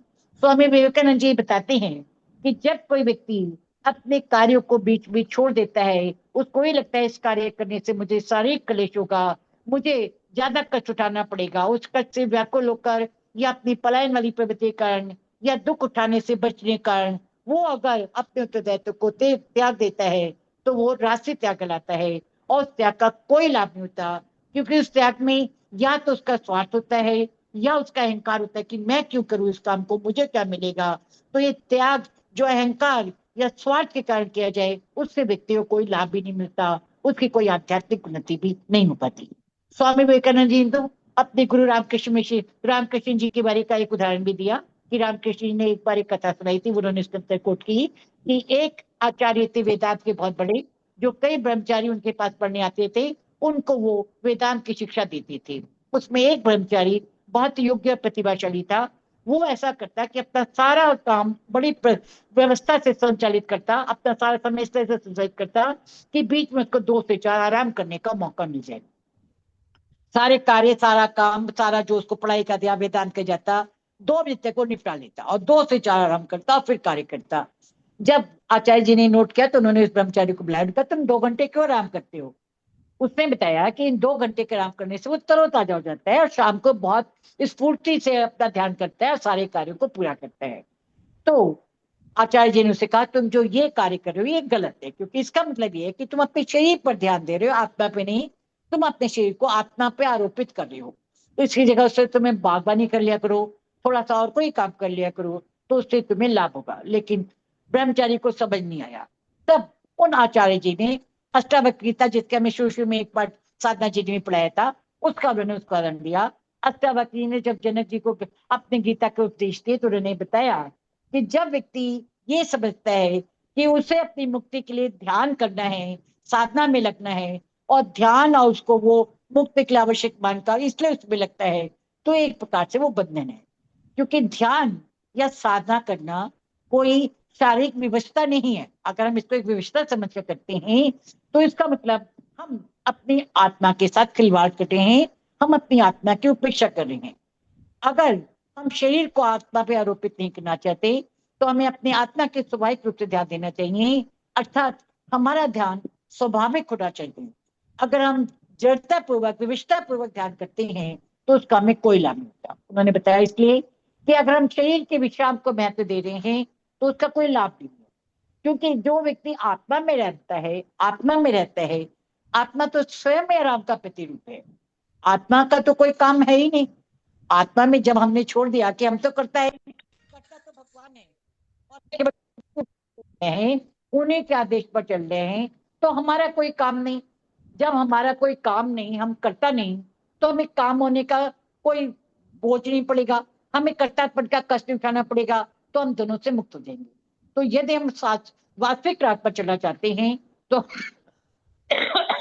स्वामी विवेकानंद जी बताते हैं कि जब कोई व्यक्ति अपने कार्यों को बीच में छोड़ देता है, उसको ये लगता है इस कार्य करने से मुझे शारीरिक क्लेश होगा, मुझे ज्यादा कष्ट उठाना पड़ेगा, उस कष्ट से व्याकुल होकर या अपनी पलायन वाली प्रवृत्ति के कारण या दुख उठाने से बचने के कारण वो अगर अपने उत्तरदायित्व को त्याग देता है तो वो राजसी त्याग कहलाता है और उस त्याग का कोई लाभ नहीं होता, क्योंकि उस त्याग में या तो उसका स्वार्थ होता है या उसका अहंकार होता है कि मैं क्यों करूं इस काम को, मुझे क्या मिलेगा। तो ये त्याग जो अहंकार या स्वार्थ के कारण किया जाए उससे व्यक्ति को कोई लाभ भी नहीं मिलता, उसकी कोई आध्यात्मिक उन्नति भी नहीं हो पाती। स्वामी विवेकानंद जी तो अपने गुरु रामकृष्ण जी के बारे का एक उदाहरण भी दिया कि रामकृष्ण जी ने एक बार एक कथा सुनाई थी, उन्होंने इसके अंदर कोट की कि एक आचार्य थे वेदांत के बहुत बड़े, जो कई ब्रह्मचारी उनके पास पढ़ने आते थे, उनको वो वेदांत की शिक्षा देते थे। उसमें एक ब्रह्मचारी बहुत योग्य प्रतिभाशाली था, वो ऐसा करता कि अपना सारा काम बड़ी व्यवस्था से संचालित करता, अपना सारा समय इस तरह से संचालित करता कि बीच में उसको 2 से 4 आराम करने का मौका मिल जाए। सारे कार्य, सारा काम, सारा जो उसको पढ़ाई का दिया वेदांत के जाता, 2 बजे तक वो निपटा लेता और 2 से 4 आराम करता और फिर कार्य करता। जब आचार्य जी ने नोट किया तो उन्होंने उस ब्रह्मचारी को बुलाया, कहा तुम 2 घंटे क्यों आराम करते हो? उसने बताया कि इन 2 घंटे के आराम करने से वो तरोताजा हो जाता है और शाम को बहुत स्फूर्ति से अपना ध्यान करता है और सारे कार्यों को पूरा करता है। तो आचार्य जी ने उसे कहा तुम जो ये कार्य कर रहे हो ये गलत है, क्योंकि इसका मतलब ये है कि तुम अपने शरीर पर ध्यान दे रहे हो, आत्मा पे नहीं। तुम अपने शरीर को आत्मा पे आरोपित कर रहे हो। तो इसकी जगह उससे तुम्हें बागवानी कर लिया करो, थोड़ा सा और कोई काम कर लिया करो, तो उससे तुम्हें लाभ होगा। लेकिन ब्रह्मचारी को समझ नहीं आया। तब उन आचार्य जी ने अष्टावक्र गीता, जिसके हमें शुरू शुरू में एक बार साधना जी ने पढ़ाया था, उसका उन्होंने उदाहरण दिया। अष्टावक्र जी ने जब जनक जी को अपने गीता के उपदेश दिए तो उन्होंने बताया कि जब व्यक्ति ये समझता है कि उसे अपनी मुक्ति के लिए ध्यान करना है, साधना में लगना है, और ध्यान और उसको वो मुक्ति के लिए आवश्यक मानता है, इसलिए उसमें लगता है, तो एक प्रकार से वो बंधन है। क्योंकि ध्यान या साधना करना कोई शारीरिक विवशता नहीं है। अगर हम इसको एक विवशता समझ कर करते हैं तो इसका मतलब हम अपनी आत्मा के साथ खिलवाड़ कर रहे हैं, हम अपनी आत्मा की उपेक्षा कर रहे हैं। अगर हम शरीर को आत्मा पे आरोपित नहीं करना चाहते तो हमें अपनी आत्मा के स्वाभाविक रूप से ध्यान देना चाहिए, अर्थात हमारा ध्यान स्वाभाविक होना चाहिए। अगर हम जड़ता पूर्वक, विवशता पूर्वक ध्यान करते हैं तो उसका हमें कोई लाभ नहीं होता। उन्होंने बताया इसलिए कि अगर हम शरीर के विश्राम को महत्व दे रहे हैं तो उसका कोई लाभ नहीं है। क्योंकि जो व्यक्ति आत्मा में रहता है, आत्मा में रहता है, आत्मा तो स्वयं में आराम का प्रतिरूप है। आत्मा का तो कोई काम है ही नहीं। आत्मा में जब हमने छोड़ दिया कि हम तो करता है, करता तो भगवान है और हैं, उन्हीं के आदेश पर चल रहे हैं, तो हमारा कोई काम नहीं। जब हमारा कोई काम नहीं, हम करता नहीं, तो हमें काम होने का कोई बोझ नहीं पड़ेगा, हमें कर्तापन का कष्ट उठाना पड़ेगा, तो हम दोनों से मुक्त हो जाएंगे। तो यदि हम वास्तविक राह पर चलना चाहते हैं तो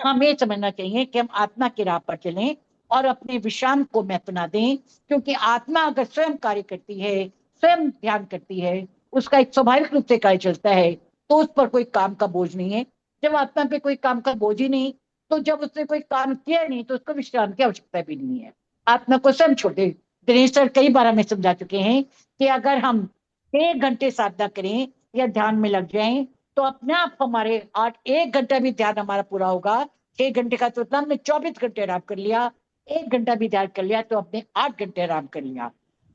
हमें समझना चाहिए कि हम आत्मा की राह पर चलें और अपने विश्राम को महत्व ना दें। क्योंकि आत्मा अगर स्वयं कार्य करती है, स्वयं ध्यान करती है, उसका एक स्वाभाविक रूप से कार्य चलता है, तो उस पर कोई काम का बोझ नहीं है। जब आत्मा पे कोई काम का बोझ ही नहीं, तो जब उसने कोई काम किया नहीं तो उसको विश्राम की आवश्यकता भी नहीं है। आत्मा को स्वयं छोड़ दे। दिनेश सर कई बार हमें समझा चुके हैं कि अगर हम 1 घंटे साधना करें या ध्यान में लग जाएं तो अपने आप हमारे 1 घंटा भी ध्यान हमारा पूरा होगा। 6 घंटे का तो हमने 24 घंटे आराम कर लिया, 1 घंटा भी ध्यान कर लिया तो अपने 8 घंटे आराम कर लिया।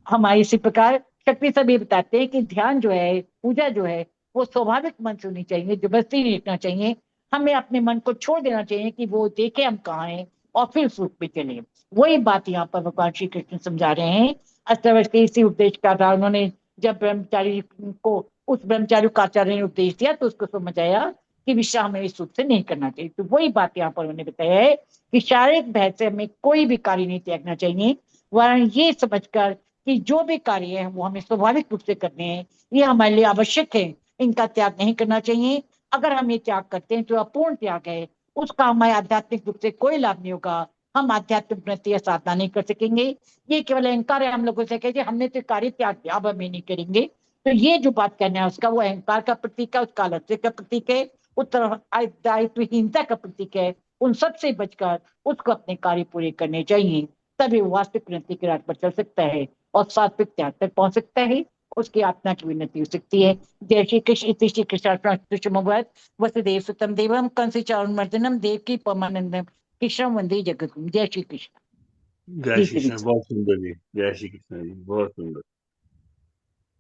हमारे इसी प्रकार शक्ति सभी बताते हैं कि ध्यान जो है, पूजा जो है, वो स्वाभाविक मन से होनी चाहिए, जबरदस्ती नहीं रखना चाहिए। हमें अपने मन को छोड़ देना चाहिए कि वो देखे हम कहाँ हैं और फिर उस रूप में चले। वही बात यहाँ पर भगवान श्री कृष्ण समझा रहे हैं। अष्टावक्र के इसी उपदेश का था। उन्होंने जब ब्रह्मचारी को, उस ब्रह्मचारी को आचार्य ने उपदेश दिया तो उसको समझ आया कि विश्राम हमें इस रूप से नहीं करना चाहिए। तो वही बात यहाँ पर उन्होंने बताया है कि शारीरिक भय से हमें कोई भी कार्य नहीं त्यागना चाहिए, वरन ये समझकर कि जो भी कार्य है वो हमें स्वाभाविक रूप से करने हैं, ये हमारे लिए आवश्यक है, इनका त्याग नहीं करना चाहिए। अगर हम ये त्याग करते हैं तो अपूर्ण त्याग है, उसका हमें आध्यात्मिक रूप से कोई लाभ नहीं होगा। हम आध्यात्मिक उन्नति साधना नहीं कर सकेंगे। ये केवल अहंकार है हम लोगों से कहे हमने तो कार्य त्याग दिया, अब हम ये नहीं करेंगे। तो ये जो बात करना है उसका, वो अहंकार का प्रतीक है, उसका आलस्य का प्रतीक है, उत्तरदायित्वहीनता का प्रतीक है। उन सब से बचकर उसको अपने कार्य पूरे करने चाहिए, तभी वो वास्तविक उन्नति के राह पर चल सकता है और सात्विक त्याग तक पहुंच सकता है, उसकी आत्मा की उन्नति हो सकती है। जय श्री कृष्ण। इति श्री कृष्ण वसुदेव सुतम देवम कंस चारुमर्दनम देवकी परमानंदम कृष्ण वंदे जगत। जय श्री कृष्ण। जय श्री कृष्ण। बहुत सुंदर जी, जय श्री कृष्ण जी, बहुत सुंदर।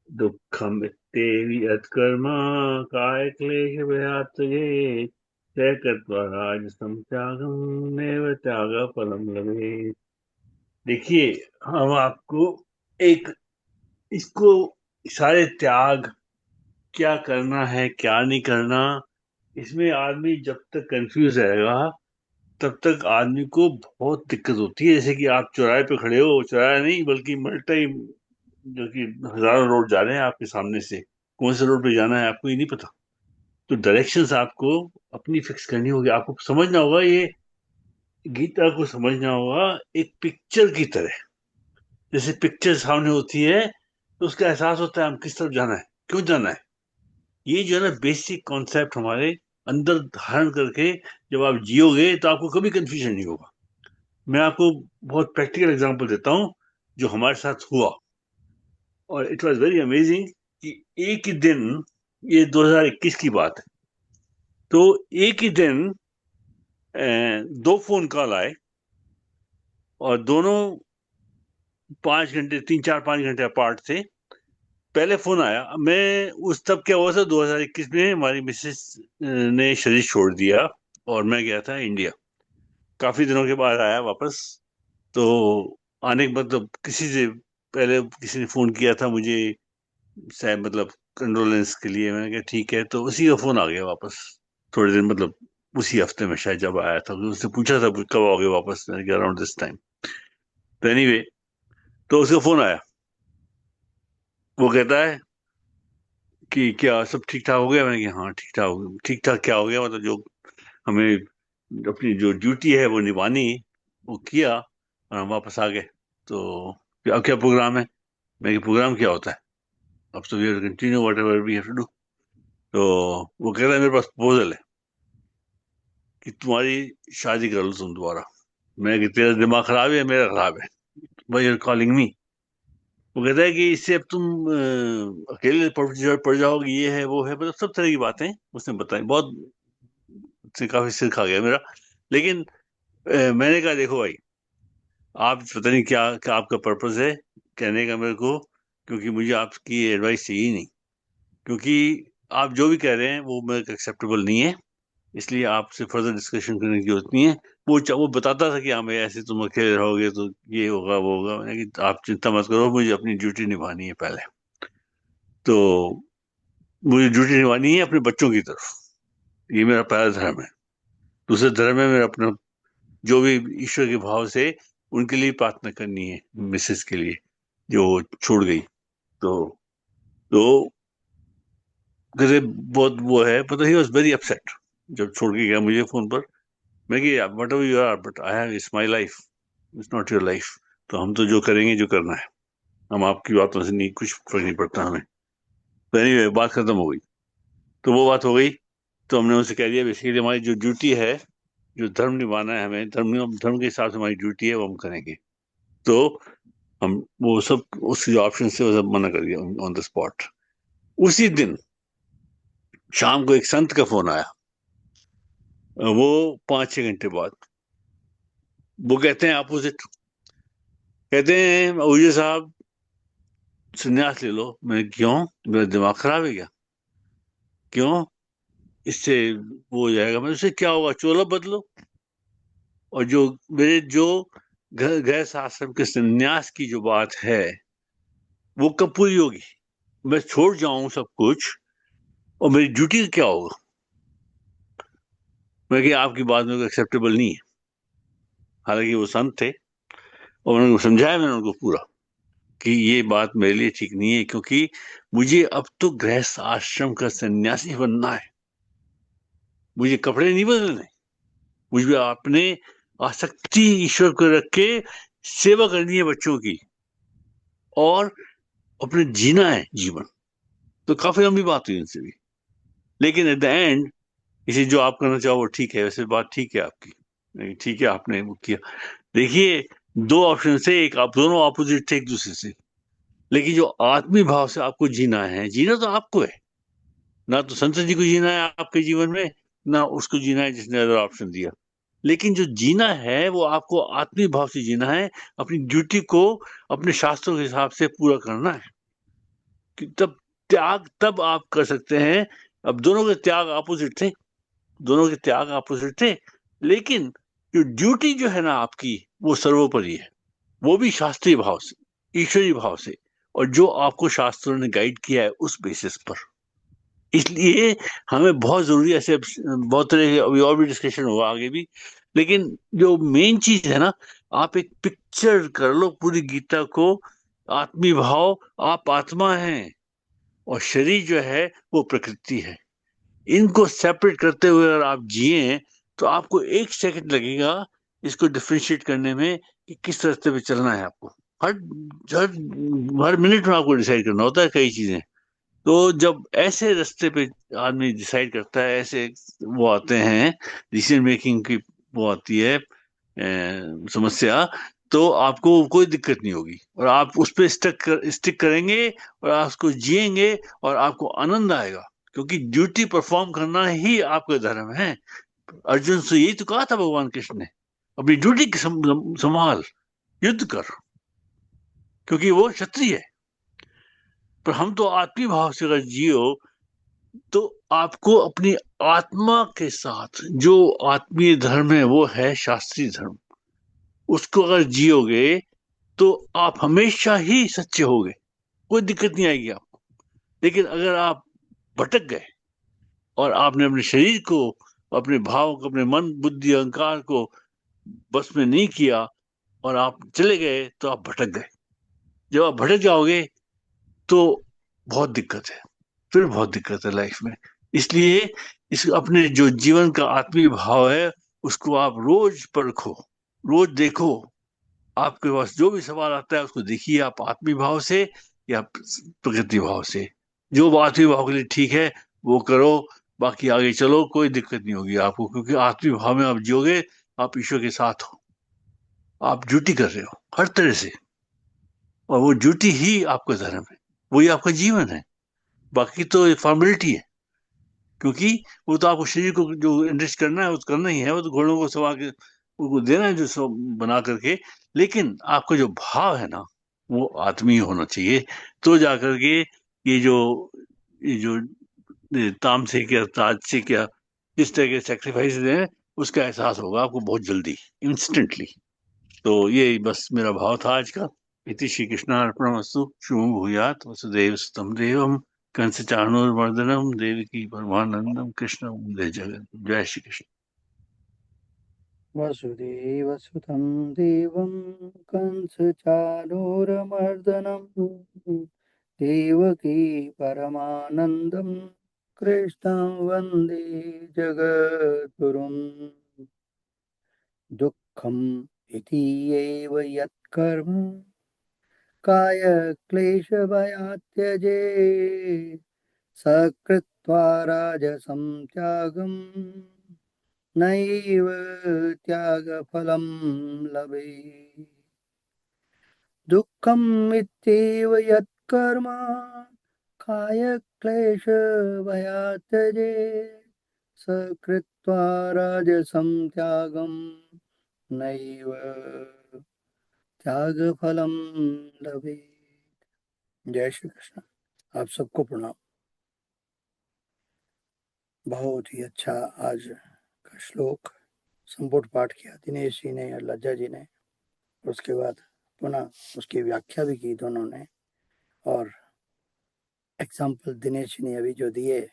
दुखम इत्येव काय क्लेश भयात् ये त्यक्त्वा राजसं त्यागं नैव त्यागः फलं लभेत्। देखिए, हम आपको एक इसको सारे त्याग क्या करना है क्या नहीं करना, इसमें आदमी जब तक कंफ्यूज रहेगा तब तक आदमी को बहुत दिक्कत होती है। जैसे कि आप चौराहे पे खड़े हो, चौराहा नहीं बल्कि मल्टी जो कि हजारों रोड जा रहे हैं आपके सामने से, कौन से रोड पे जाना है आपको ये नहीं पता, तो डायरेक्शंस आपको अपनी फिक्स करनी होगी। आपको समझना होगा, ये गीता को समझना होगा एक पिक्चर की तरह। जैसे पिक्चर सामने होती है तो उसका एहसास होता है हम किस तरफ जाना है, क्यों जाना है। ये जो है ना बेसिक कॉन्सेप्ट हमारे अंदर धारण करके जब आप जियोगे तो आपको कभी कंफ्यूजन नहीं होगा। मैं आपको बहुत प्रैक्टिकल एग्जांपल देता हूँ जो हमारे साथ हुआ, और इट वाज वेरी अमेजिंग कि एक ही दिन, ये 2021 की बात है, तो एक ही दिन 2 फोन कॉल आए और दोनों 5 घंटे, 3, 4, 5 घंटे अपार्ट थे। पहले फोन आया, मैं उस तब क्या हुआ था 2021 में हमारी मिसेस ने शरीर छोड़ दिया और मैं गया था इंडिया। काफी दिनों के बाद आया वापस, तो आने के मतलब किसी से पहले किसी ने फोन किया था मुझे, शायद मतलब कंडोलेंस के लिए। मैंने कहा ठीक है, तो उसी का फोन आ गया वापस थोड़े दिन, मतलब उसी हफ्ते में शायद जब आया था। उसने पूछा था कब आओगे वापस, मैंने कहा अराउंड दिस टाइम। तो एनीवे, तो उसका फोन आया, वो कहता है कि क्या सब ठीक ठाक हो गया। मैंने कहा हाँ ठीक ठाक हो गया। ठीक ठाक क्या हो गया, मतलब जो हमें अपनी जो ड्यूटी है वो निभानी, वो किया और हम वापस आ गए। तो अब क्या प्रोग्राम है। मैं प्रोग्राम क्या होता है, अब तो we have to continue whatever we have to do. तो वो कह रहा है मेरे पास प्रपोजल है कि तुम्हारी शादी कर लो तुम दोबारा। मैं कि तेरा दिमाग खराब है, मेरा खराब है, भाई यूर कॉलिंग मी। वो कहता है कि इससे अब तुम अकेले पड़ जाओगे, ये है वो है, मतलब सब तरह की बातें उसने बताई। बहुत से काफी सिर खा गया मेरा। लेकिन मैंने कहा देखो भाई, आप पता नहीं क्या क्या आपका पर्पस है कहने का मेरे को, क्योंकि मुझे आपकी एडवाइस चाहिए नहीं, क्योंकि आप जो भी कह रहे हैं वो मेरे को एक्सेप्टेबल नहीं है, इसलिए आपसे फर्दर डिस्कशन करने की जरूरत नहीं है। वो बताता था कि हाँ भाई ऐसे तुम अकेले रहोगे तो ये होगा वो होगा। मैंने कि आप चिंता मत करो, मुझे अपनी ड्यूटी निभानी है पहले। तो मुझे ड्यूटी निभानी है अपने बच्चों की तरफ, ये मेरा पहला धर्म है। दूसरा धर्म है मेरा अपना, जो भी ईश्वर के भाव से उनके लिए प्रार्थना करनी है, मिसेस के लिए जो छोड़ गई। तो कहते बहुत वो है, पता ही वॉज वेरी अपसेट जब छोड़ के गया मुझे फोन पर। मैं कि whatever you are but I have, it's my life, it's not your life. तो हम तो जो करेंगे जो करना है, हम आपकी बातों से नहीं, कुछ फर्क नहीं पड़ता हमें। तो एनीवे बात खत्म हो गई। तो वो बात हो गई, तो हमने उनसे कह दिया बेसिकली हमारी जो ड्यूटी है, जो धर्म निभाना है हमें, धर्म के हिसाब से हमारी ड्यूटी है वो हम करेंगे। तो हम वो सब उसके जो ऑप्शन थे वो सब मना कर दिया ऑन द स्पॉट। उसी दिन शाम को एक संत का फोन आया, वो 5-6 घंटे बाद। वो कहते हैं अपोजिट, कहते हैं ओझा साहब संन्यास ले लो। मैं क्यों, मेरा दिमाग खराब है क्या, क्यों, इससे वो हो जाएगा। मैं उससे क्या होगा, चोला बदलो। और जो मेरे जो गृहस्थ आश्रम के संन्यास की जो बात है वो कब पूरी होगी, मैं छोड़ जाऊं सब कुछ और मेरी ड्यूटी क्या होगा। मैं कि आपकी बात मेरे को एक्सेप्टेबल नहीं है। हालांकि वो संत थे और उनको समझाया मैंने उनको पूरा कि ये बात मेरे लिए ठीक नहीं है, क्योंकि मुझे अब तो गृहस्थ आश्रम का सन्यासी बनना है। मुझे कपड़े नहीं बदलने, मुझे अपने आसक्ति ईश्वर को रख के सेवा करनी है बच्चों की और अपने जीना है जीवन। तो काफी लंबी बात हुई उनसे भी, लेकिन एट द एंड इसे जो आप करना चाहो वो ठीक है। वैसे बात ठीक है आपकी, ठीक है आपने वो किया। देखिए 2 ऑप्शन से, एक आप दोनों ऑपोजिट थे एक दूसरे से, लेकिन जो आत्मी भाव से आपको जीना है, जीना तो आपको है ना। तो संत जी को जीना है आपके जीवन में, ना उसको जीना है जिसने अदर ऑप्शन दिया। लेकिन जो जीना है वो आपको आत्मी भाव से जीना है, अपनी ड्यूटी को अपने शास्त्रों के हिसाब से पूरा करना है। कि तब त्याग तब आप कर सकते हैं। अब दोनों के त्याग अपोजिट थे, दोनों के त्याग अपोजिट थे, लेकिन जो ड्यूटी जो है ना आपकी वो सर्वोपरि है, वो भी शास्त्रीय भाव से, ईश्वरीय भाव से, और जो आपको शास्त्रों ने गाइड किया है उस बेसिस पर। इसलिए हमें बहुत जरूरी है, ऐसे बहुत तरह के अभी और भी डिस्कशन होगा आगे भी, लेकिन जो मेन चीज है ना, आप एक पिक्चर कर लो पूरी गीता को। आत्मी भाव, आप आत्मा हैं और शरीर जो है वो प्रकृति है। इनको सेपरेट करते हुए अगर आप जिए तो आपको 1 सेकंड लगेगा इसको डिफरेंशिएट करने में कि किस रास्ते पे चलना है आपको। हर हर हर मिनट में आपको डिसाइड करना होता है कई चीजें। तो जब ऐसे रास्ते पे आदमी डिसाइड करता है, ऐसे वो आते हैं डिसीजन मेकिंग की, वो आती है समस्या, तो आपको कोई दिक्कत नहीं होगी और आप उस पर स्टिक करेंगे और आप उसको जिएंगे और आपको आनंद आएगा, क्योंकि ड्यूटी परफॉर्म करना ही आपका धर्म है। अर्जुन से यही तो कहा था भगवान कृष्ण ने, अपनी ड्यूटी संभाल, युद्ध कर, क्योंकि वो क्षत्रिय है। पर हम तो आत्मी भाव से अगर जियो तो आपको अपनी आत्मा के साथ जो आत्मीय धर्म है वो है शास्त्रीय धर्म, उसको अगर जियोगे तो आप हमेशा ही सच्चे होगे, कोई दिक्कत नहीं आएगी आपको। लेकिन अगर आप भटक गए और आपने अपने शरीर को, अपने भाव को, अपने मन बुद्धि अहंकार को बस में नहीं किया और आप चले गए, तो आप भटक गए। जब आप भटक जाओगे तो बहुत दिक्कत है, फिर बहुत दिक्कत है लाइफ में। इसलिए इस अपने जो जीवन का आत्मीय भाव है उसको आप रोज परखो, रोज देखो। आपके पास जो भी सवाल आता है उसको देखिए, आप आत्मीय भाव से या प्रकृति भाव से। जो आत्मीय भाव के लिए ठीक है वो करो, बाकी आगे चलो, कोई दिक्कत नहीं होगी आपको, क्योंकि आत्मीय भाव में आप जियोगे, आप ईश्वर के साथ हो, आप ड्यूटी कर रहे हो हर तरह से, और वो ड्यूटी ही आपका धर्म है, वही आपका जीवन है। बाकी तो एक फॉर्मेलिटी है, क्योंकि वो तो आपको शरीर को जो एनरिच करना है वो तो करना ही है, वो तो घोड़ों को सवा के उनको देना है जो सब बना करके। लेकिन आपका जो भाव है ना वो आत्मीय होना चाहिए, तो जाकर के ये जो तामसिक या ताजसिक या इस तरह के सेक्रीफाइस हैं उसका एहसास होगा आपको बहुत जल्दी, इंस्टेंटली। तो ये बस मेरा भाव था आज का। इति श्री कृष्णार्पणमस्तु। शुभम भूयात्। वसुदेव सुतं देवम कंस चाणूरमर्दनम देवकी परमानंदम कृष्ण वंदे जगत। जय श्री कृष्ण। वसुदेव सुतं देवं कंसचाणूरमर्दनं देवकी परमानन्दं कृष्णं वन्दे जगद्गुरुम्। दुःखम् इतीयेव यत्कर्म कायक्लेशभयात् त्यजेत् सकृत्वा राजसं त्यागम् नैव त्यागफलं लभेत्। दुःखम् इत्येव यत्कर्म कायक्लेशभयात् त्यजेत् सकृत्वा राजसं त्यागम् नैव त्यागफलं लभेत्। जय श्री कृष्ण। आप सबको प्रणाम। बहुत ही अच्छा आज का श्लोक संपुट पाठ किया दिनेश जी ने और लज्जा जी ने, उसके बाद पुनः उसकी व्याख्या भी की दोनों ने, और एग्जाम्पल दिनेश जी ने अभी जो दिए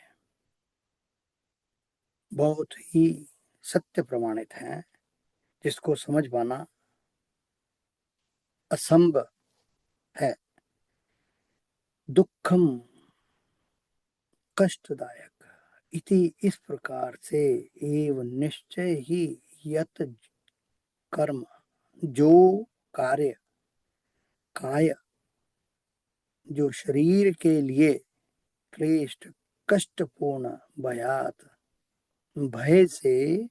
बहुत ही सत्य प्रमाणित हैं, जिसको समझ पाना असंभव है। दुखम कष्टदायक इति, इस प्रकार से एवं निश्चय ही यत कर्म, जो कार्य, काय जो शरीर के लिए क्लेष्ट कष्टपूर्ण भयात भय से